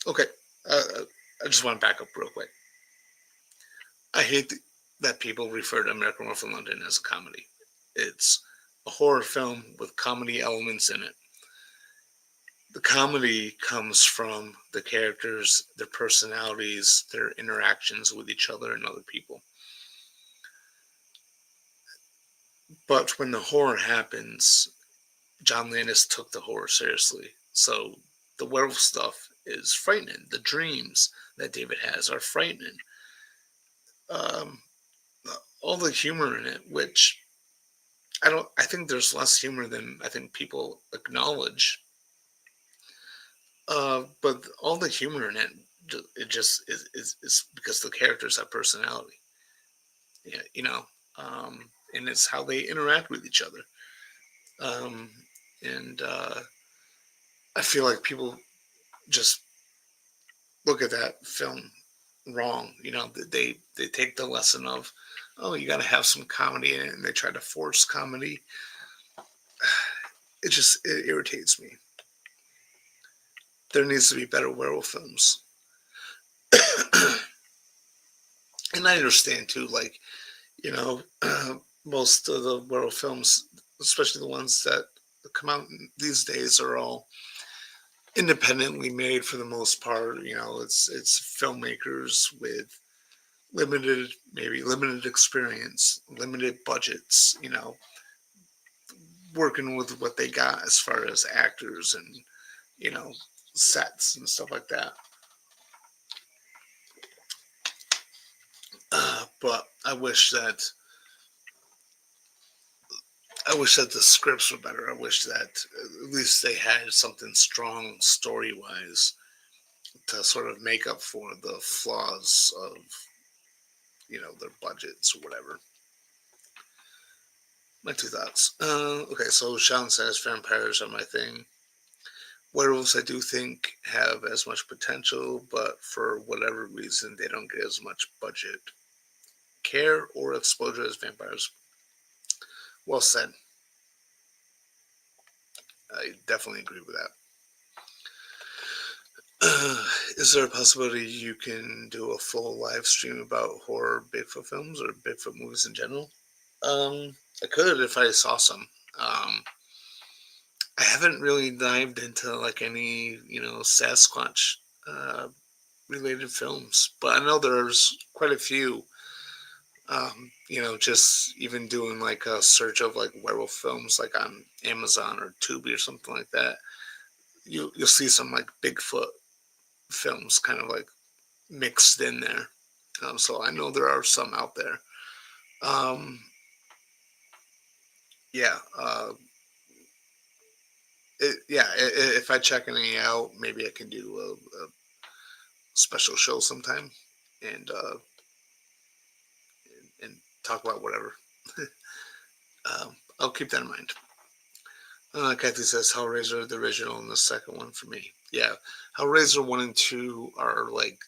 okay. Uh, I just want to back up real quick. I hate that people refer to American Werewolf in London as a comedy. It's a horror film with comedy elements in it. The comedy comes from the characters, their personalities, their interactions with each other and other people. But when the horror happens, John Landis took the horror seriously. So the werewolf stuff is frightening. The dreams that David has are frightening. Um, all the humor in it, which I think there's less humor than I think people acknowledge. But all the humor in it just is because the characters have personality. Yeah, and it's how they interact with each other. Um, and I feel like people just look at that film wrong. They take the lesson of, oh, you got to have some comedy in it, and they try to force comedy. It irritates me. There needs to be better werewolf films. And I understand too, like, most of the werewolf films, especially the ones that come out these days, are all independently made for the most part. It's filmmakers with limited experience, limited budgets, working with what they got as far as actors and, you know, sets and stuff like that. But I wish that the scripts were better. I wish that at least they had something strong story wise to sort of make up for the flaws of, their budgets or whatever. My two thoughts. Okay, so Sean says vampires are my thing. Werewolves, I do think, have as much potential, but for whatever reason, they don't get as much budget, care, or exposure as vampires. Well said. I definitely agree with that. Is there a possibility you can do a full live stream about horror Bigfoot films or Bigfoot movies in general? I could if I saw some. I haven't really dived into like any, Sasquatch related films, but I know there's quite a few. Just even doing like a search of like werewolf films, like on Amazon or Tubi or something like that. You'll see some like Bigfoot films kind of like mixed in there. So I know there are some out there. Um, yeah, if I check any out, maybe I can do a special show sometime and and talk about whatever. I'll keep that in mind. Kathy says Hellraiser, the original, and the second one for me. Yeah, Hellraiser 1 and 2 are like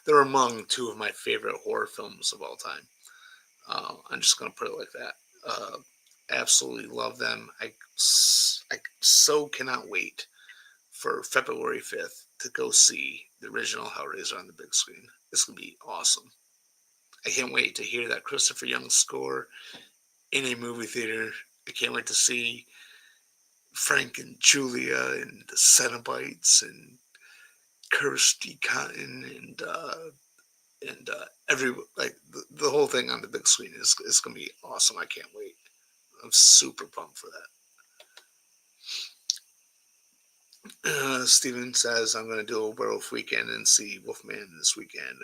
they're among two of my favorite horror films of all time. I'm just going to put it like that. Absolutely love them. I so cannot wait for February 5th to go see the original Hellraiser on the big screen. It's going to be awesome. I can't wait to hear that Christopher Young score in a movie theater. I can't wait to see Frank and Julia and the Cenobites and Kirsty Cotton and every like the whole thing on the big screen is going to be awesome. I can't wait. I'm super pumped for that. Steven says, I'm going to do a werewolf weekend and see Wolfman this weekend.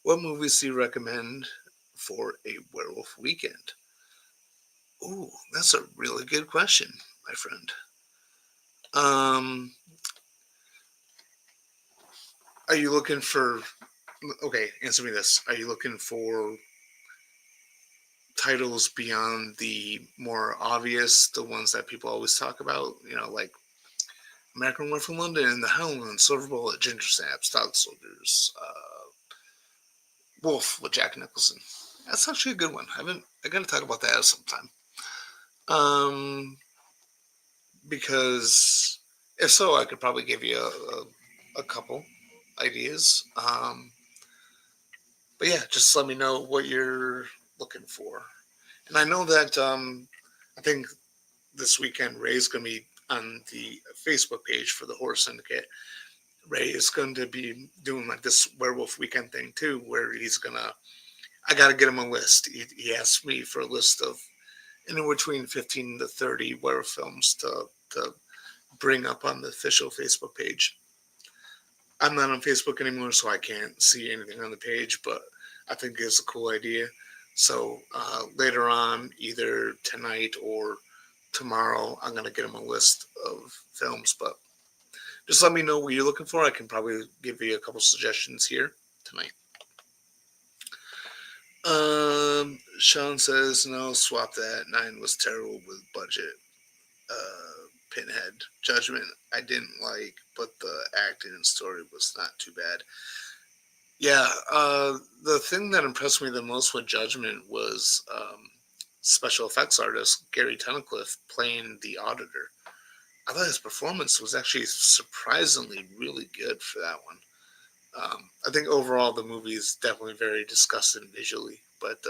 What movies do you recommend for a werewolf weekend? Ooh, that's a really good question, my friend. Um, are you looking for? Okay, answer me this. Are you looking for titles beyond the more obvious, the ones that people always talk about? You know, like American Werewolf in London, The Howland, Silver Bullet, Ginger Snaps, Dog Soldiers, Wolf with Jack Nicholson. That's actually a good one. I gotta talk about that sometime. Um, because if so, I could probably give you a couple ideas. But yeah, just let me know what you're looking for. And I know that I think this weekend Ray's going to be on the Facebook page for the Horror Syndicate. Ray is going to be doing like this werewolf weekend thing too, where he's gonna. I got to get him a list. He asked me for a list of anywhere between 15 to 30 werewolf films to bring up on the official Facebook page. I'm not on Facebook anymore, so I can't see anything on the page, but I think it's a cool idea. So later on, either tonight or tomorrow, I'm going to get him a list of films, but just let me know what you're looking for. I can probably give you a couple suggestions here tonight. Sean says, no, swap that. 9 was terrible with budget. Pinhead. Judgment, I didn't like, but the acting and story was not too bad. Yeah, the thing that impressed me the most with Judgment was special effects artist Gary Tunnicliffe playing the auditor. I thought his performance was actually surprisingly really good for that one. I think overall the movie is definitely very disgusting visually, but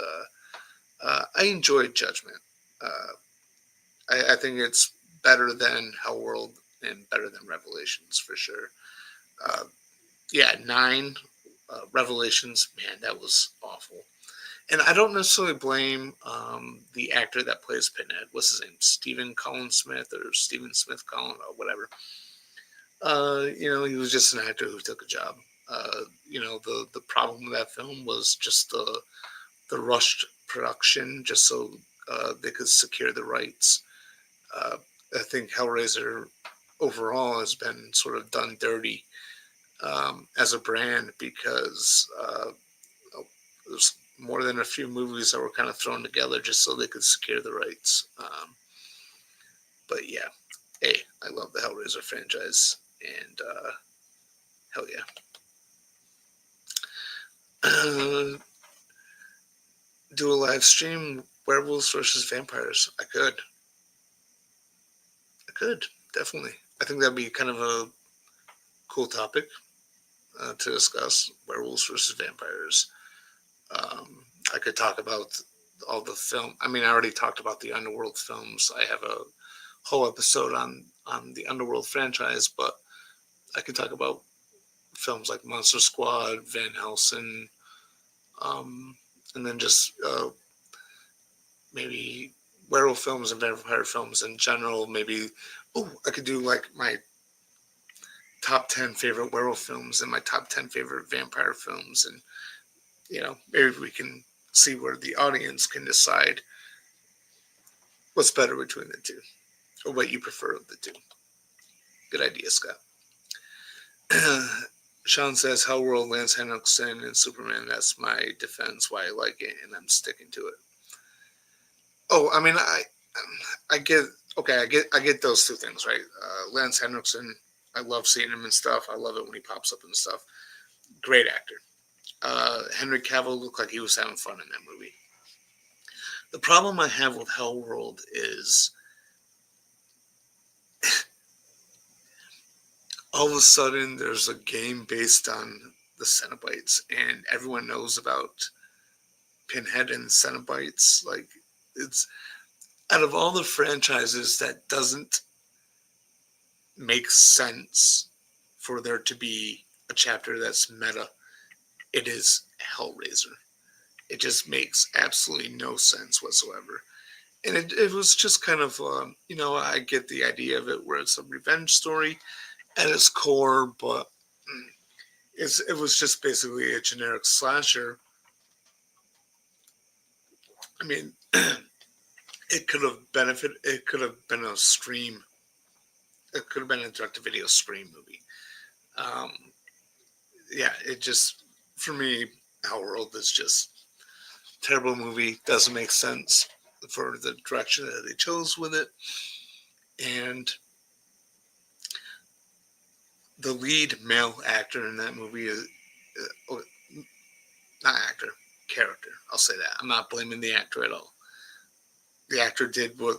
I enjoyed Judgment. Uh, I think it's better than Hellworld and better than Revelations for sure. Uh, yeah, 9 Revelations, man, that was awful. And I don't necessarily blame the actor that plays Pinhead. What's his name? Stephen Colin Smith or Stephen Smith Colin or whatever. He was just an actor who took a job. The problem with that film was just the rushed production, just so they could secure the rights. Uh, I think Hellraiser overall has been sort of done dirty as a brand because there's more than a few movies that were kind of thrown together just so they could secure the rights. But yeah, hey, I love the Hellraiser franchise, and hell yeah. Do a live stream werewolves versus vampires. I could definitely. I think that'd be kind of a cool topic to discuss werewolves versus vampires. I could talk about all the film. I mean, I already talked about the Underworld films. I have a whole episode on the Underworld franchise, but I could talk about films like Monster Squad, Van Helsing, um, and then just maybe werewolf films and vampire films in general. Maybe, I could do like my top 10 favorite werewolf films and my top 10 favorite vampire films, and maybe we can see where the audience can decide what's better between the two or what you prefer of the two. Good idea, Scott. Sean says Hellworld, Lance Henriksen, and Superman. That's my defense why I like it, and I'm sticking to it. Oh, I mean, I get okay. I get those two things right. Lance Henriksen, I love seeing him and stuff. I love it when he pops up and stuff. Great actor. Henry Cavill looked like he was having fun in that movie. The problem I have with Hellworld is all of a sudden there's a game based on the Cenobites, and everyone knows about Pinhead and Cenobites. Like, it's out of all the franchises that doesn't make sense for there to be a chapter that's meta, it is Hellraiser. It just makes absolutely no sense whatsoever. And it was just kind of, I get the idea of it where it's a revenge story. at its core, but it was just basically a generic slasher. I mean, it could have benefited. It could have been a Scream. It could have been a direct-to-video Scream movie. Um, yeah, it just for me, Hellworld is just terrible movie. Doesn't make sense for the direction that they chose with it, and the lead male actor in that movie is not actor, character. I'll say that. I'm not blaming the actor at all. The actor did what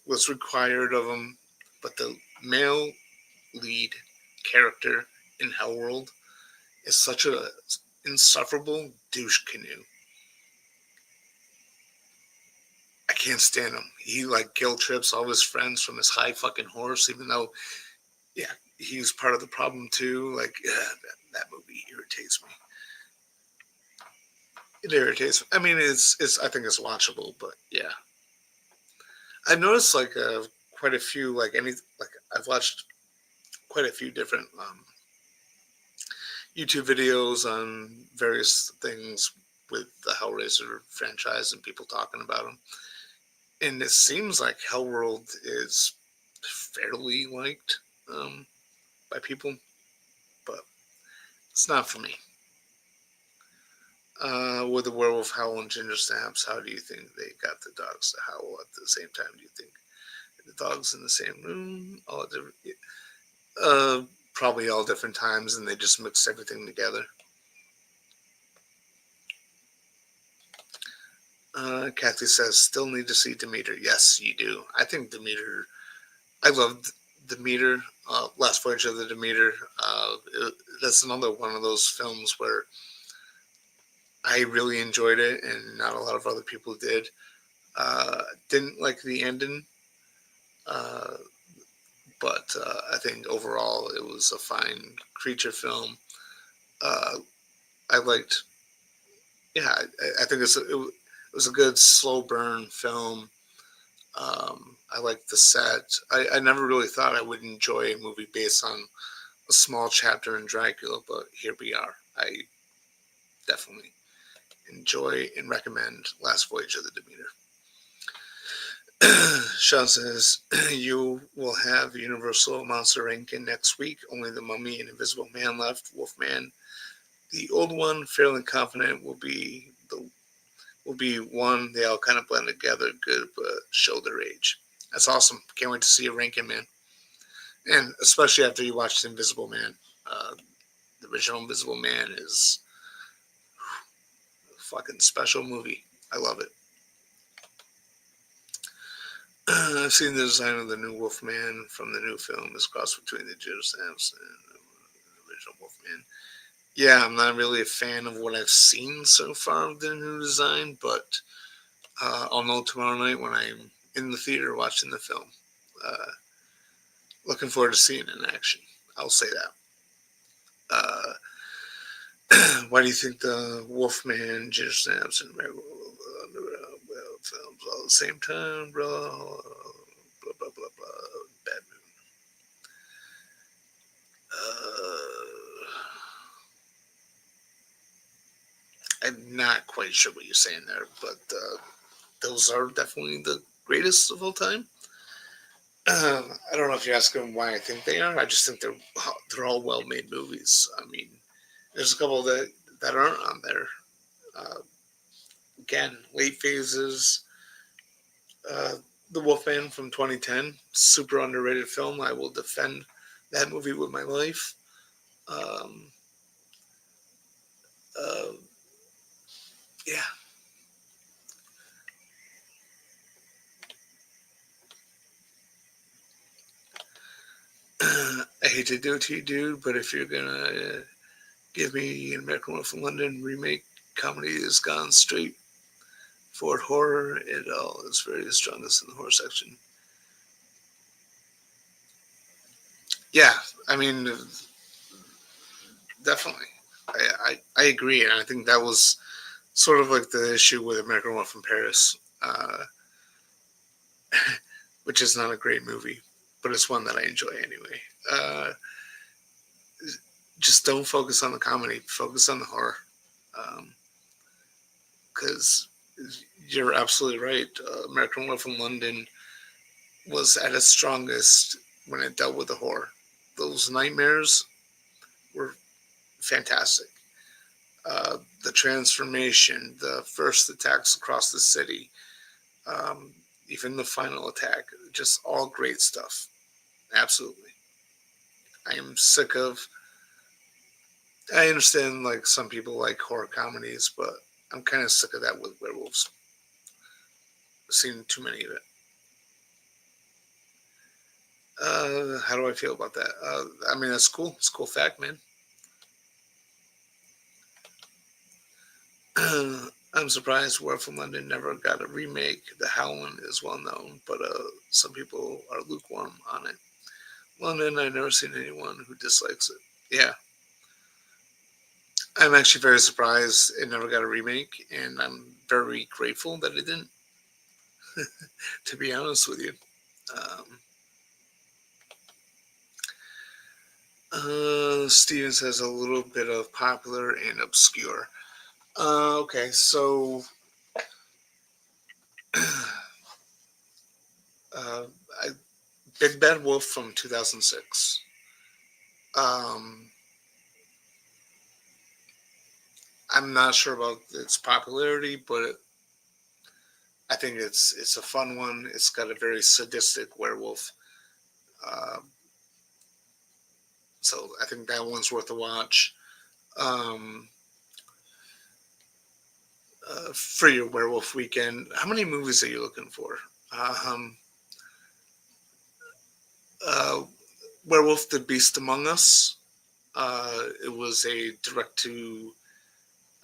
was required of him, but the male lead character in Hellworld is such a insufferable douche canoe. I can't stand him. He like guilt trips all his friends from his high fucking horse, even though, yeah, he's part of the problem too. Like, that movie irritates me. It irritates me. I mean, it's I think it's watchable, but yeah, I've noticed like quite a few like I've watched quite a few different YouTube videos on various things with the Hellraiser franchise and people talking about them, and it seems like Hellworld is fairly liked by people, but it's not for me. With the werewolf howl and ginger snaps, how do you think they got the dogs to howl at the same time? Do you think the dogs in the same room, all different? Probably all different times, and they just mixed everything together. Kathy says, still need to see Demeter. Yes, you do. I think Demeter, I loved Demeter, Last Voyage of the Demeter. That's another one of those films where I really enjoyed it, and not a lot of other people did. Didn't like the ending, uh, but I think overall it was a fine creature film. Uh, I liked, yeah, I think it was a good slow burn film. I liked the set. I never really thought I would enjoy a movie based on a small chapter in Dracula, but here we are. I definitely enjoy and recommend Last Voyage of the Demeter. Sean says, you will have Universal Monster Inc. in next week. Only the Mummy and Invisible Man left. Wolfman, the old one, fairly confident will be one. They all kind of blend together good, but show their age. That's awesome. Can't wait to see you ranking, man. And especially after you watched Invisible Man. The original Invisible Man is a fucking special movie. I love it. I've seen the design of the new Wolfman from the new film. This cross between the Jitter Stamps and the original Wolfman. Yeah, I'm not really a fan of what I've seen so far of the new design, but I'll know tomorrow night when I'm in the theater watching the film. Uh, Looking forward to seeing it in action. I'll say that. Why do you think the Wolfman, Ginger Snaps, and Werewolf films all at the same time, bro? Blah blah blah blah. Bad moon. I'm not quite sure what you're saying there, but those are definitely the greatest of all time. I don't know if you're asking why I think they are. I just think they're all well made movies. I mean, there's a couple that aren't on there. Uh, Again, late phases. Uh, the Wolfman from 2010, super underrated film. I will defend that movie with my life. Um, uh, yeah. I hate to do it to you, dude, but if you're gonna give me an American Wolf in London remake, comedy is gone straight for horror. It all is very the strongest in the horror section. Yeah, I mean, definitely. I agree, and I think that was sort of like the issue with American Wolf in Paris, which is not a great movie, but it's one that I enjoy anyway. just don't focus on the comedy. Focus on the horror. Because you're absolutely right. American Werewolf in London was at its strongest when it dealt with the horror. Those nightmares were fantastic. The transformation, the first attacks across the city, um, even the final attack, just all great stuff. Absolutely. I am sick of. I understand like some people like horror comedies, but I'm kind of sick of that with werewolves. I've seen too many of it. How do I feel about that? I mean, that's cool. It's a cool fact, man. I'm surprised Werewolf from London never got a remake. The Howling is well known, but some people are lukewarm on it. London, I've never seen anyone who dislikes it. Yeah, I'm actually very surprised it never got a remake, and I'm very grateful that it didn't. To be honest with you, um, Stevens has a little bit of popular and obscure. Okay, so uh, I, Big Bad Wolf from 2006. Um, I'm not sure about its popularity, but I think it's a fun one. It's got a very sadistic werewolf, uh, so I think that one's worth a watch. Um, for your werewolf weekend, how many movies are you looking for? Um, uh, Werewolf the Beast Among Us. It was a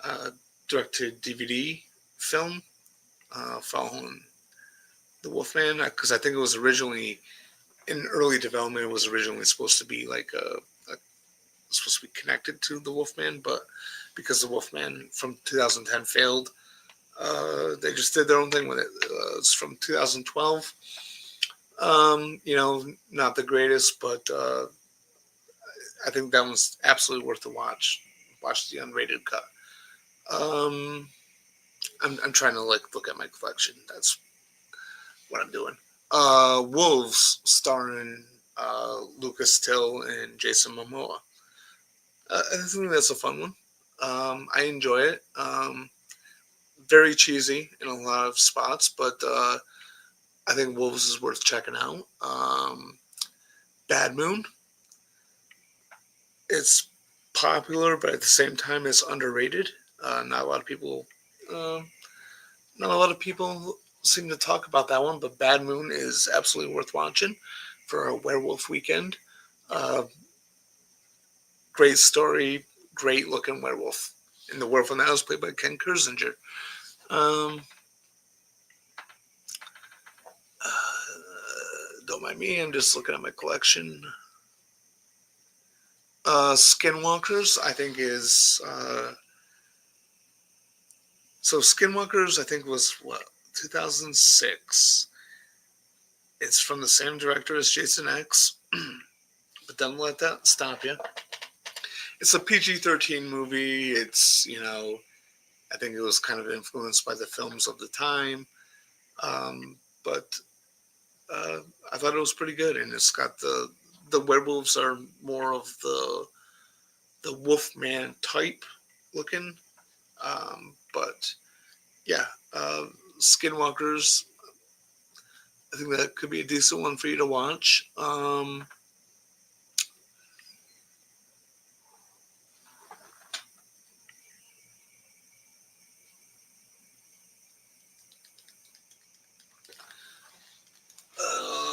uh, direct to DVD film following the Wolfman, because I think it was originally in early development. It was originally supposed to be like supposed to be connected to the Wolfman, but because the Wolfman from 2010 failed, they just did their own thing with it. It's from 2012. Not the greatest, but I think that one's absolutely worth the watch. Watch the unrated cut. Um, I'm trying to like look at my collection. That's what I'm doing. Wolves, starring Lucas Till and Jason Momoa. I think that's a fun one. I enjoy it. Very cheesy in a lot of spots, but I think Wolves is worth checking out. Bad Moon. It's popular, but at the same time, it's underrated. Not a lot of people. Um, Not a lot of people seem to talk about that one, but Bad Moon is absolutely worth watching for a werewolf weekend. Uh, Great story, great looking werewolf. And the werewolf in that was played by Ken Kersinger. Um, don't mind me, I'm just looking at my collection. Skinwalkers, I think is so. Skinwalkers, I think was what 2006. It's from the same director as Jason X, but don't let that stop you. It's a PG-13 movie. I think it was kind of influenced by the films of the time, but uh, I thought it was pretty good, and it's got the werewolves are more of the Wolfman type looking, but yeah, Skinwalkers. I think that could be a decent one for you to watch.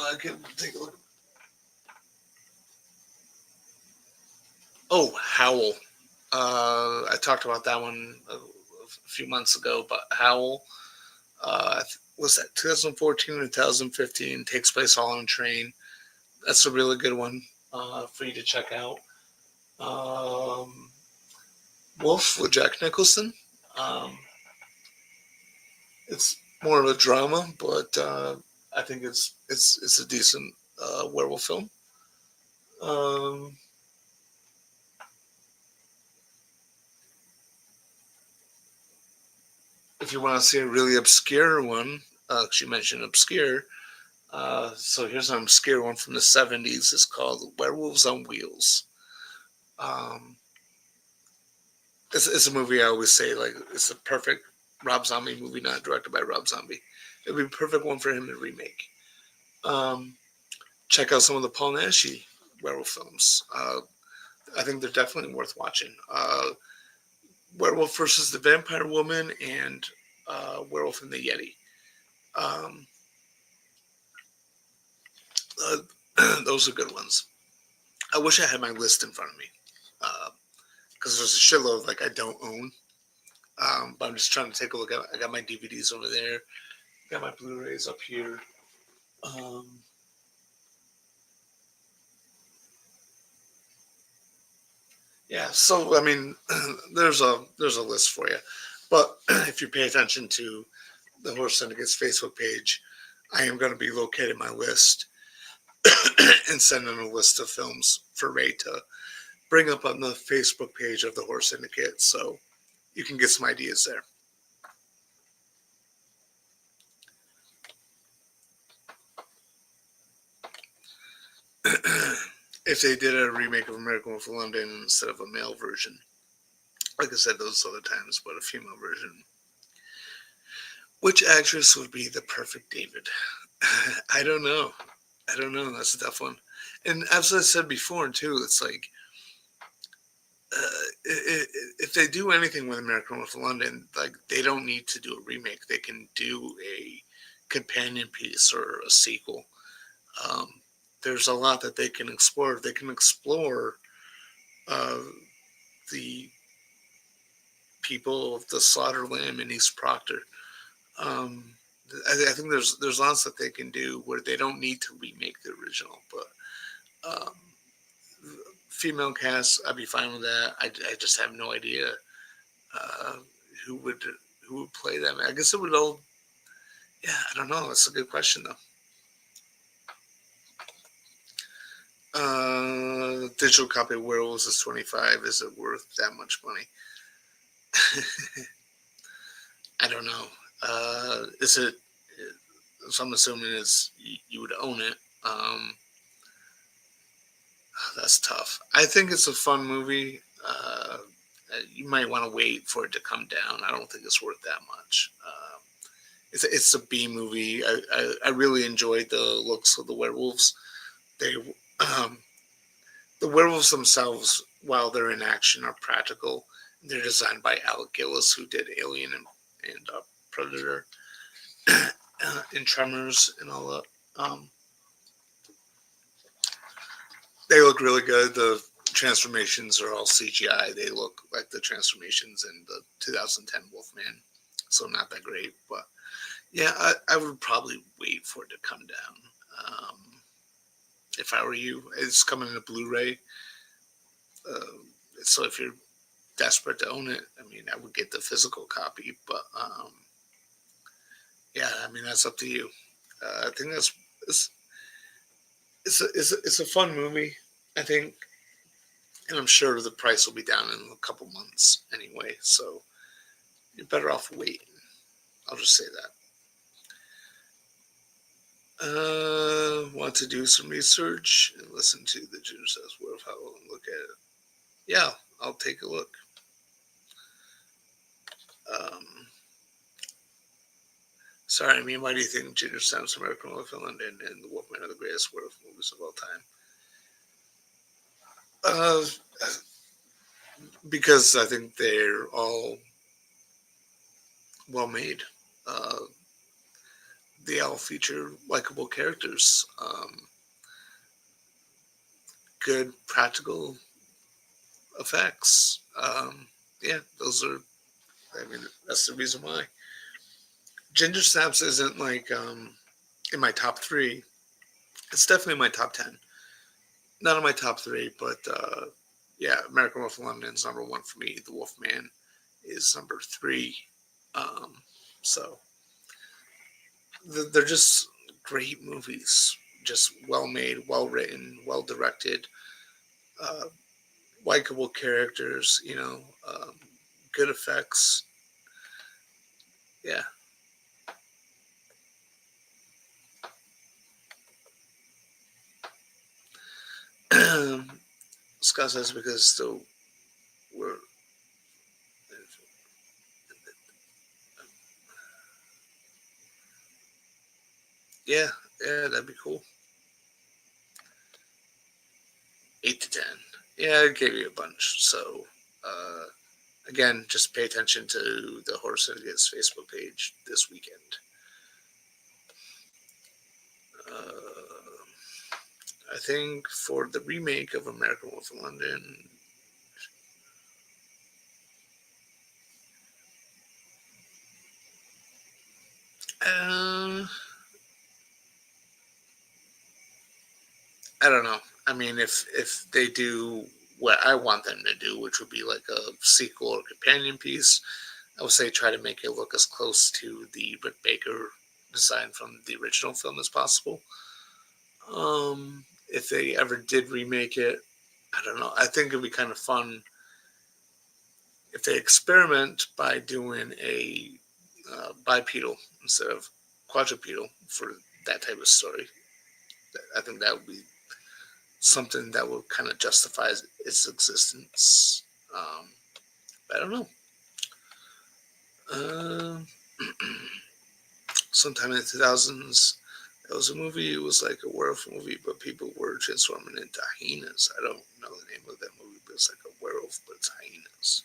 I can take a look. Oh, Howl. I talked about that one a few months ago, but Howl was that 2014 or 2015, takes place all on a train. That's a really good one for you to check out. Um, Wolf with Jack Nicholson. Um, it's more of a drama, but I think it's a decent werewolf film. Um, if you want to see a really obscure one, she mentioned obscure. So here's an obscure one from the 70s. It's called Werewolves on Wheels. Um, it's a movie I always say, like, it's a perfect Rob Zombie movie, not directed by Rob Zombie. It'd be a perfect one for him to remake. Um, Check out some of the Paul Naschy werewolf films. I think they're definitely worth watching. Werewolf versus the Vampire Woman and Werewolf and the Yeti. Um, those are good ones. I wish I had my list in front of me because there's a shitload like I don't own. But I'm just trying to take a look at. I got my DVDs over there. Got my Blu-rays up here. Um, yeah, so I mean, there's a list for you. But if you pay attention to the Horror Syndicate's Facebook page, I am going to be locating my list and sending a list of films for Ray to bring up on the Facebook page of the Horror Syndicate, so you can get some ideas there. If they did a remake of American Werewolf in London instead of a male version, like I said those other times, but a female version, which actress would be the perfect David? I don't know. I don't know. That's a tough one. And as I said before, too, it's like if they do anything with American Werewolf in London, like they don't need to do a remake. They can do a companion piece or a sequel. Um, there's a lot that they can explore. They can explore uh, the people of the Slaughter Lamb in East Proctor. Um, I think there's lots that they can do where they don't need to remake the original, but female cast, I'd be fine with that. I just have no idea uh, who would who would play them. I guess it would all. Yeah, I don't know. That's a good question though. Digital copy of Werewolves is $25. Is it worth that much money? I don't know. Is it? So I'm assuming it's you would own it. That's tough. I think it's a fun movie. You might want to wait for it to come down. I don't think it's worth that much. It's a B movie. I really enjoyed the looks of the werewolves. They um, the werewolves themselves, while they're in action, are practical. They're designed by Alec Gillis, who did Alien and Predator, and Tremors, and all that. They look really good. The transformations are all CGI. They look like the transformations in the 2010 Wolfman, so not that great. But yeah, I would probably wait for it to come down. Um, if I were you, it's coming in a Blu-ray. Uh, so if you're desperate to own it, I mean, I would get the physical copy. But yeah, I mean, that's up to you. I think it's a fun movie. I think, and I'm sure the price will be down in a couple months anyway. So you're better off waiting. I'll just say that. Want to do some research and listen to the Ginger Says Werewolf Howl and look at it? Yeah, I'll take a look. Um, Sorry, I mean, why do you think Ginger Sam's American Werewolf in London and The Wolfman are the greatest werewolf movies of all time? Uh, because I think they're all well made. Uh, they all feature likable characters, good practical effects. Yeah, those are. I mean, that's the reason why. Ginger Snaps isn't like in my top three. It's definitely in my top 10. Not in my top three, but yeah, American Wolf of London is number one for me. The Wolfman is number three. Um, so they're just great movies, just well made, well written, well directed, uh, likable characters. Good effects. Yeah. Scott says because the we're yeah, that'd be cool. 8 to 10. Yeah, I gave you a bunch. So again, just pay attention to the Horror Syndicate's Facebook page this weekend. I think for the remake of American Wolf in London, uh, I don't know. I mean, if they do what I want them to do, which would be like a sequel or companion piece, I would say try to make it look as close to the Rick Baker design from the original film as possible. If they ever did remake it, I don't know. I think it'd be kind of fun if they experiment by doing a bipedal instead of quadrupedal for that type of story. I think that would be something that would kind of justify its existence. I don't know. Uh, Sometime in the 2000s, it was a movie. It was like a werewolf movie, but people were transforming into hyenas. I don't know the name of that movie, but it's like a werewolf, but it's hyenas.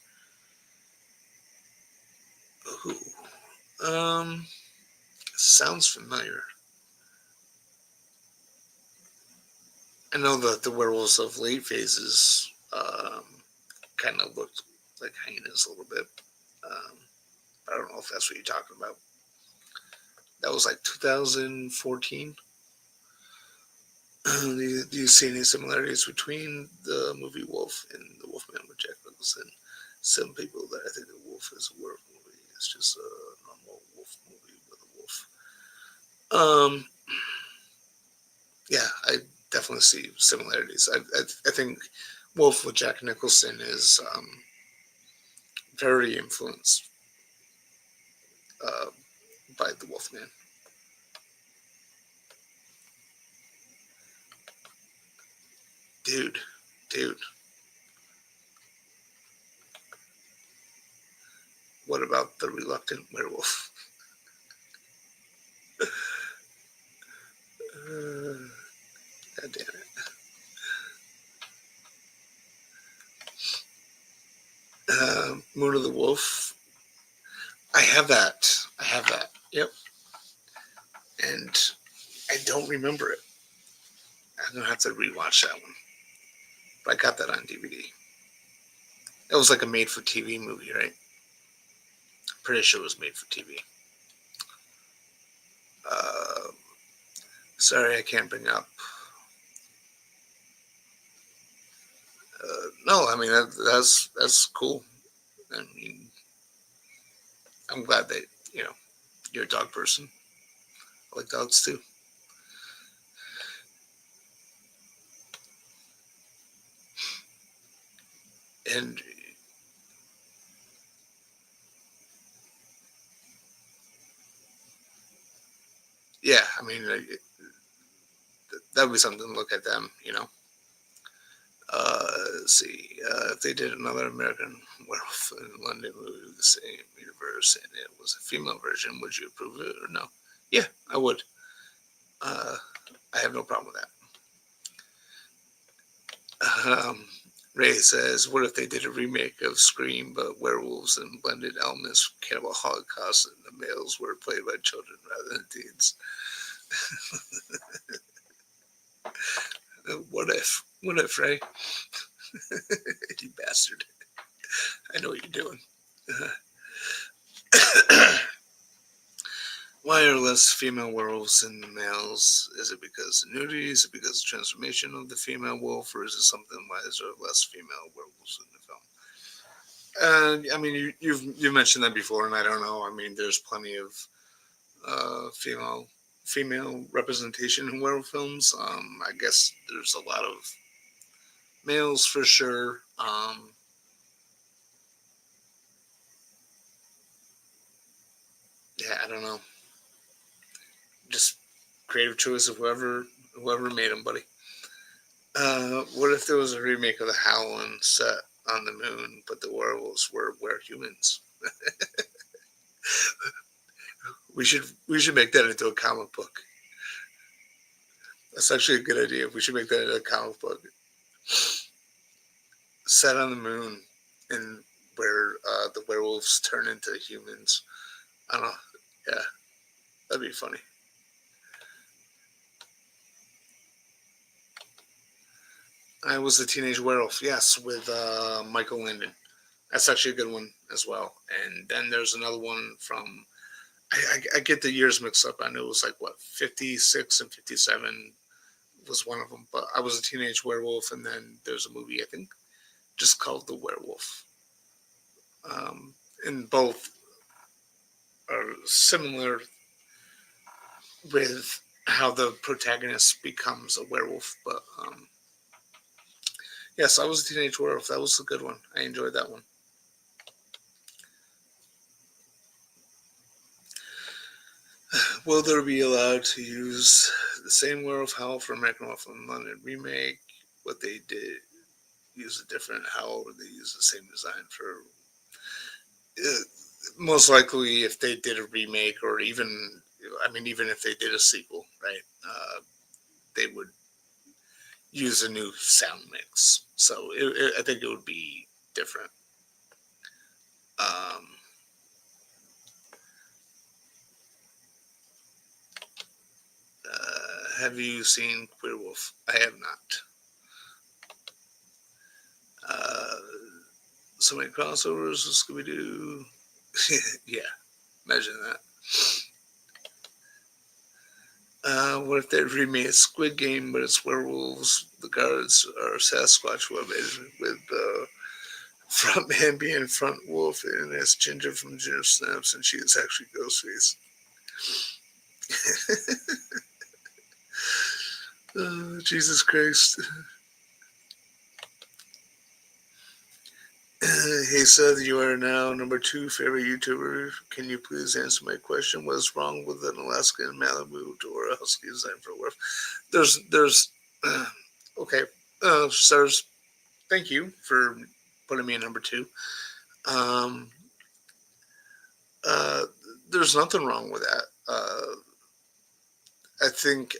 Ooh. Sounds familiar. I know that the werewolves of late phases kind of looked like hyenas a little bit. Um, I don't know if that's what you're talking about. That was like 2014. Do you see any similarities between the movie Wolf and the Wolfman with Jack Nicholson? Some people that I think the Wolf is a werewolf movie. It's just a normal wolf movie with a wolf. Yeah, I definitely see similarities. I think Wolf with Jack Nicholson is very influenced uh, by the Wolfman. Dude, dude, what about the reluctant werewolf? God damn it. Moon of the Wolf. I have that. I have that. Yep. And I don't remember it. I'm gonna have to rewatch that one. But I got that on DVD. It was like a made-for-TV movie, right? Pretty sure it was made for TV. Uh, Sorry, I can't bring up. No, I mean that's cool. I mean, I'm glad that you're a dog person. I like dogs too. And yeah, I mean, that would be something to look at them. Let's see. If they did another American Werewolf in London movie with the same universe and it was a female version, would you approve it or no? Yeah, I would. Uh, I have no problem with that. Ray says, what if they did a remake of Scream, but werewolves and blended elements, cannibal holocaust, and the males were played by children rather than teens? What if? What if, Ray? You bastard. I know what you're doing. Why are less female werewolves than the males? Is it because of nudity? Is it because of transformation of the female wolf? Or is it something why is there less female werewolves in the film? I mean, you've mentioned that before, and I don't know. I mean, there's plenty of female representation in werewolf films. I guess there's a lot of males for sure. Yeah, I don't know. Just creative choice of whoever made them, buddy. What if there was a remake of the Howlin' set on the moon, but the werewolves were humans? We should make that into a comic book. That's actually a good idea. We should make that into a comic book. Set on the moon, and where the werewolves turn into humans. I don't know. Yeah, that'd be funny. I was a teenage werewolf. Yes, with Michael Landon. That's actually a good one as well. And then there's another one from. I get the years mixed up. I know it was like what 56 and 57 was one of them. But I was a teenage werewolf, and then there's a movie I think just called The Werewolf. Um, and both are similar with how the protagonist becomes a werewolf. But yes, I was a teenage werewolf. That was a good one. I enjoyed that one. Will there be allowed to use the same werewolf howl for American Werewolf in London remake? What they did use a different howl, or they use the same design for? Uh, Most likely, if they did a remake, or even, I mean, even if they did a sequel, right? They would use a new sound mix. So I think it would be different. Um, have you seen Werewolf? I have not. Uh, so many crossovers with Scooby Doo. Yeah, imagine that. What if they remade Squid Game, but it's werewolves? The guards are Sasquatch with front man being front wolf, and it's Ginger from Ginger Snaps, and she is actually Ghostface. Jesus Christ. Hey Seth, you are now number 2 favorite YouTuber. Can you please answer my question? What's wrong with an Alaskan Malibu or a Husky designed for a werewolf? There's, okay, sirs, thank you for putting me in number 2. Um, uh, there's nothing wrong with that. I think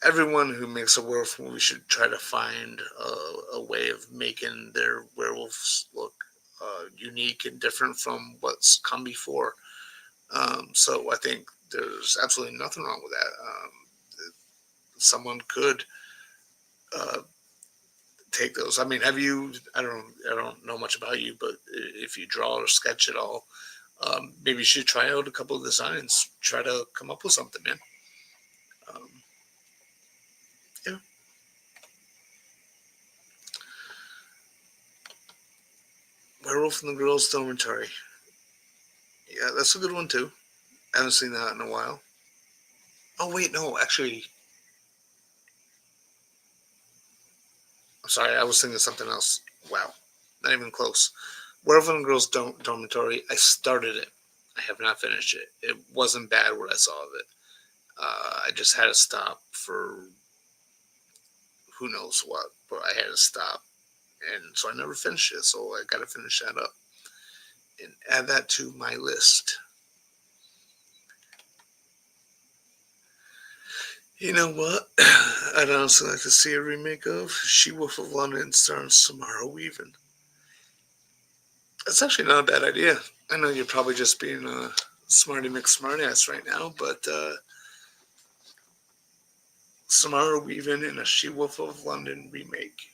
everyone who makes a werewolf movie should try to find a way of making their werewolves look unique and different from what's come before. So I think there's absolutely nothing wrong with that. Someone could uh, take those. I mean, have you? I don't know much about you, but if you draw or sketch at all, maybe you should try out a couple of designs. Try to come up with something, man. Um, yeah. Werewolf in the Girls' Dormitory. Yeah, that's a good one too. I haven't seen that in a while. Oh wait, no, actually, I'm sorry. I was thinking something else. Wow, not even close. Werewolf in the Girls' Dormitory. I started it. I have not finished it. It wasn't bad what I saw of it. I just had to stop for who knows what, but I had to stop, and so I never finished it. So I got to finish that up and add that to my list. You know what? I'd honestly like to see a remake of She Wolf of London starring Samara Weaving. That's actually not a bad idea. I know you're probably just being a smarty McSmartass right now, but Samara Weaving in a She Wolf of London remake.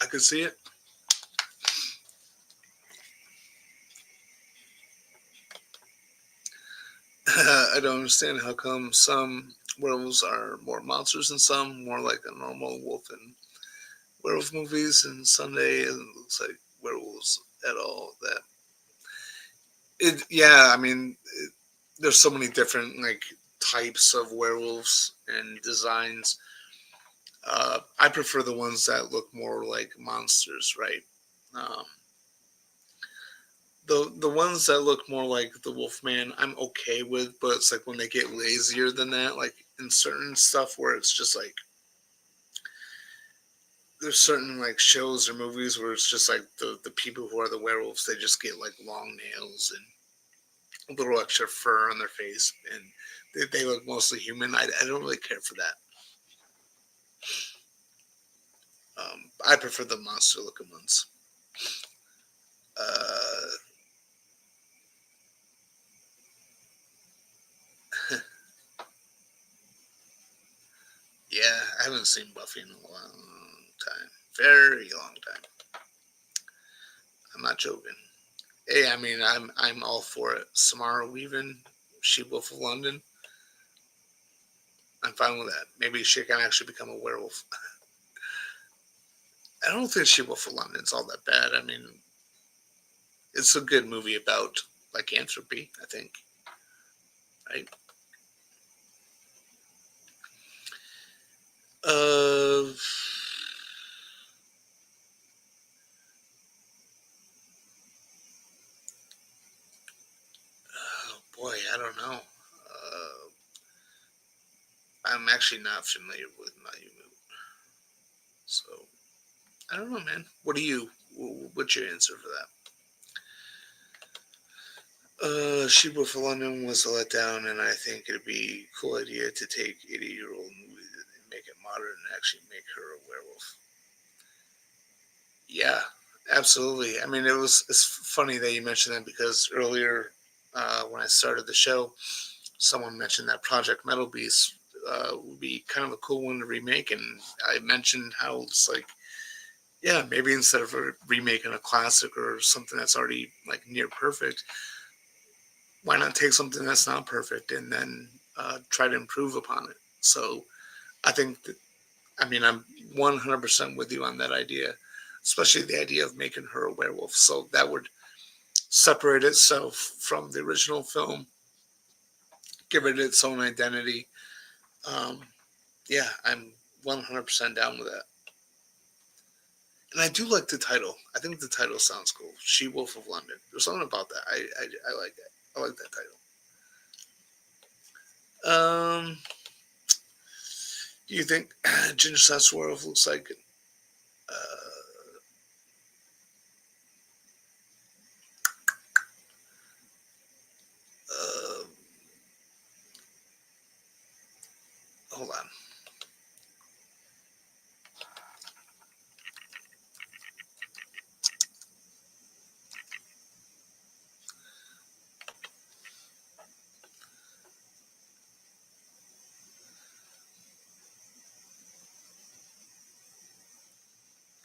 I could see it. I don't understand how come some werewolves are more monsters than some, more like a normal wolf in werewolf movies, and Sunday it looks like werewolves at all. That yeah, I mean, there's so many different like types of werewolves and designs. I prefer the ones that look more like monsters, right? Um, the ones that look more like the Wolfman, I'm okay with, but it's like when they get lazier than that, like in certain stuff where it's just like there's certain like shows or movies where it's just like the people who are the werewolves, they just get like long nails and a little extra fur on their face, and they look mostly human. I don't really care for that. I prefer the monster looking ones. Uh, yeah, I haven't seen Buffy in a long time, very long time. I'm not joking. Hey, I mean, I'm all for it. Samara Weaving, She Wolf of London. I'm fine with that. Maybe she can actually become a werewolf. I don't think She Wolf of London's all that bad. I mean, it's a good movie about lycanthropy, I think. Right? Uh, oh boy, I don't know. I'm actually not familiar with Mayu, so I don't know, man. What do you? What's your answer for that? She Wolf of London was a letdown, and I think it'd be a cool idea to take 80-year-old movies and make it modern and actually make her a werewolf. Yeah, absolutely. I mean, it's funny that you mentioned that because earlier when I started the show, someone mentioned that Project Metalbeast would be kind of a cool one to remake, and I mentioned how it's like, yeah, maybe instead of remaking a classic or something that's already like near perfect, why not take something that's not perfect and then try to improve upon it? So I think that, I mean, I'm 100% with you on that idea, especially the idea of making her a werewolf. So that would separate itself from the original film, give it its own identity. Um, yeah, I'm 100% down with that. And I do like the title. I think the title sounds cool. She Wolf of London. There's something about that. I like it. I like that title. Do you think Ginger Snaps Werewolf looks like? Uh, hold on.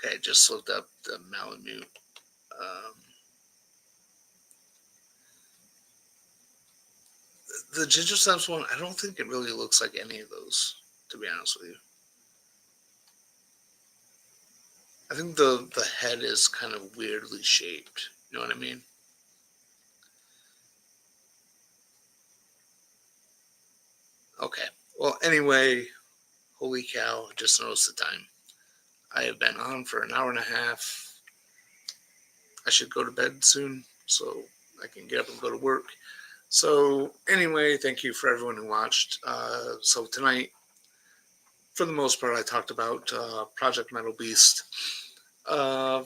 Okay, I just looked up the Malamute. Um, the Ginger Snaps one, I don't think it really looks like any of those, to be honest with you. I think the head is kind of weirdly shaped. You know what I mean? Okay. Well, anyway, holy cow! Just noticed the time. I have been on for an hour and a half. I should go to bed soon so I can get up and go to work. So anyway, thank you for everyone who watched. So tonight, for the most part, I talked about Project Metalbeast. Uh,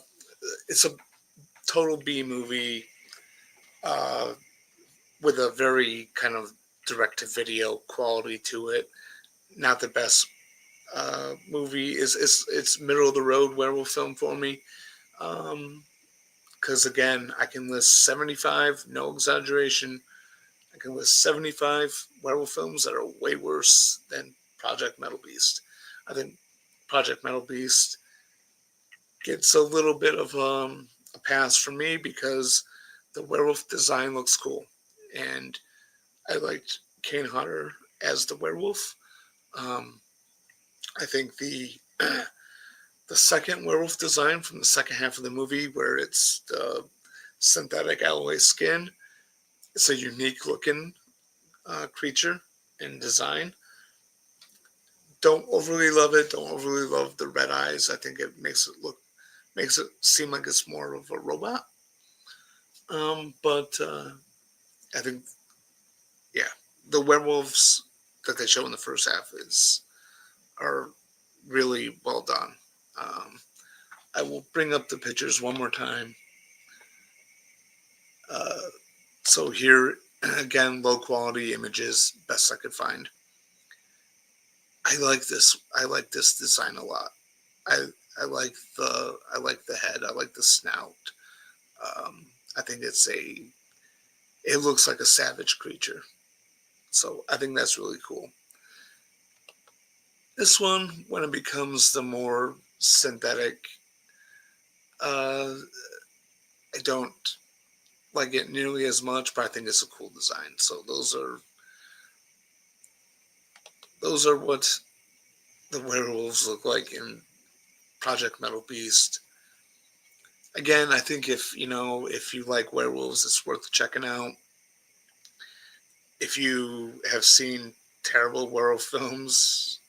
it's a total B movie uh, with a very kind of direct to video quality to it. Not the best movie. It's middle of the road werewolf film for me. Because again, I can list 75, no exaggeration. I can list 75 werewolf films that are way worse than Project Metalbeast. I think Project Metalbeast gets a little bit of a pass for me because the werewolf design looks cool, and I liked Kane Hodder as the werewolf. Um, I think the second werewolf design from the second half of the movie, where it's the synthetic alloy skin, it's a unique looking creature and design. Don't overly love it. Don't overly love the red eyes. I think it makes it look makes it seem like it's more of a robot. But I think, yeah, the werewolves that they show in the first half are really well done. Um, I will bring up the pictures one more time. Uh, so here again, low quality images, best I could find. I like this. I like this design a lot. I I like the head. I like the snout. I think it looks like a savage creature. So I think that's really cool. This one, when it becomes the more synthetic, uh, I don't like it nearly as much, but I think it's a cool design. So those are what the werewolves look like in Project Metalbeast. Again, I think if you like werewolves, it's worth checking out. If you have seen terrible werewolf films,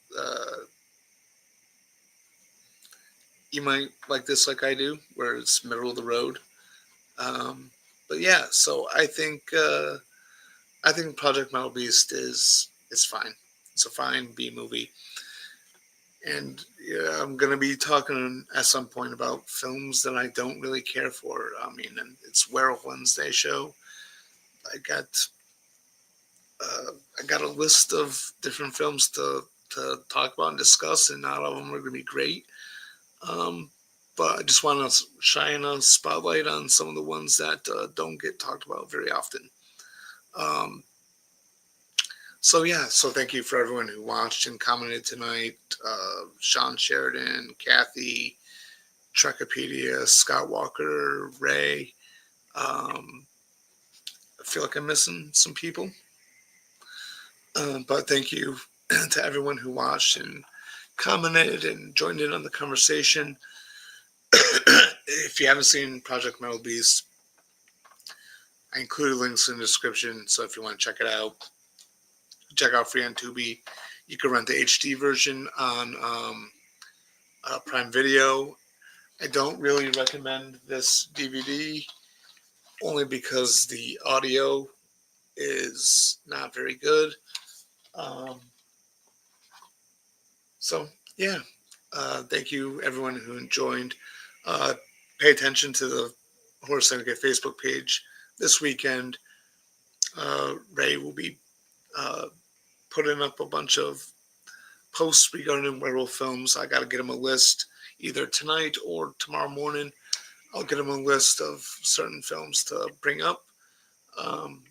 you might like this like I do, where it's middle of the road. Um, but yeah, so I think Project Metal Beast is fine. It's a fine B movie, and yeah, I'm gonna be talking at some point about films that I don't really care for. I mean, and it's Werewolf Wednesday show. I got uh, I got a list of different films to talk about and discuss, and not all of them are gonna be great. Um, but I just want to shine a spotlight on some of the ones that don't get talked about very often. Um, so yeah, so thank you for everyone who watched and commented tonight. Sean Sheridan, Kathy, Trekopedia, Scott Walker, Ray. I feel like I'm missing some people, but thank you to everyone who watched and commented and joined in on the conversation. If you haven't seen Project Metal Beast, I included links in the description, so if you want to check it out, check out free on Tubi. You can rent the HD version on Prime Video. I don't really recommend this DVD only because the audio is not very good. Um, so yeah, thank you everyone who joined. Uh, pay attention to the Horror Syndicate Facebook page this weekend. Ray will be uh, putting up a bunch of posts regarding werewolf films. I got to get him a list either tonight or tomorrow morning. I'll get him a list of certain films to bring up. Um,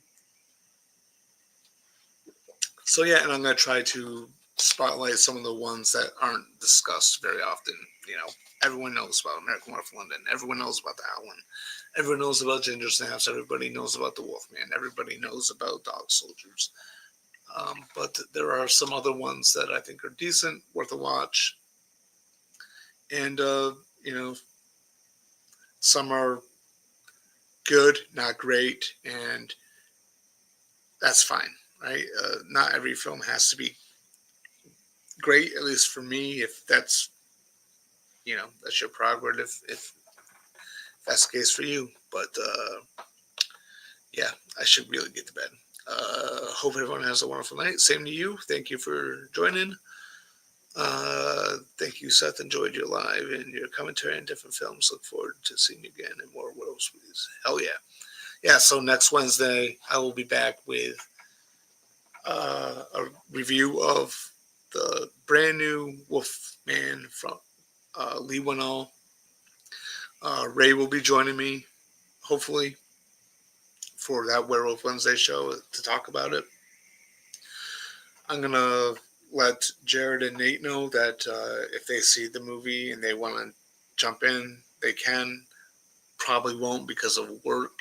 so yeah, and I'm going to try to spotlight some of the ones that aren't discussed very often. You know, everyone knows about American Werewolf London. Everyone knows about the Howlin'. Everyone knows about Ginger Snaps. Everybody knows about the Wolfman. Everybody knows about Dog Soldiers. But there are some other ones that I think are decent, worth a watch. And, you know, some are good, not great, and that's fine, right? Not every film has to be great, at least for me, if that's, that's your prerogative, if that's the case for you. But, yeah, I should really get to bed. Hope everyone has a wonderful night. Same to you. Thank you for joining. Thank you, Seth. Enjoyed your live and your commentary on different films. Look forward to seeing you again in more Werewolf Squeeze. Hell yeah. Yeah, so next Wednesday, I will be back with a review of the brand new Wolfman from Lee Winnell. Ray will be joining me, hopefully, for that Werewolf Wednesday show to talk about it. I'm going to let Jared and Nate know that if they see the movie and they want to jump in, they can. Probably won't because of work,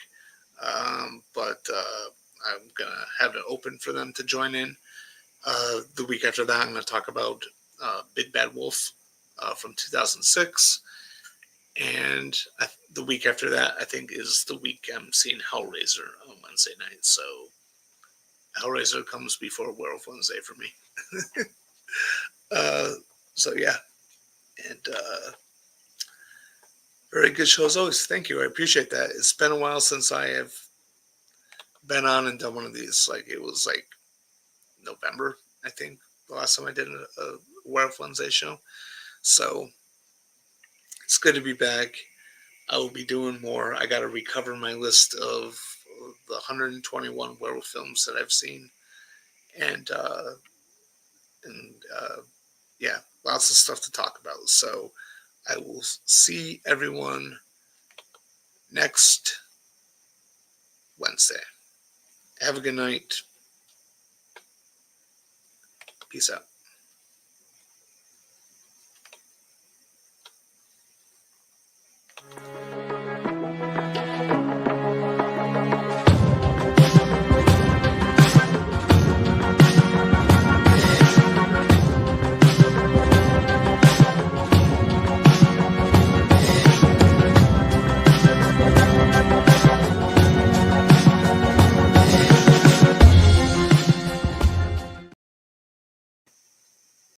but I'm going to have it open for them to join in. The week after that, I'm going to talk about Big Bad Wolf from 2006. And the week after that, I think, is the week I'm seeing Hellraiser on Wednesday night. So Hellraiser comes before Werewolf Wednesday for me. uh, so yeah, and Very good show as always. Thank you. I appreciate that. It's been a while since I have been on and done one of these. Like it was like November, I think, the last time I did a Werewolf Wednesday show. So it's good to be back. I will be doing more. I got to recover my list of the 121 werewolf films that I've seen, and yeah, lots of stuff to talk about. So I will see everyone next Wednesday. Have a good night. Peace out.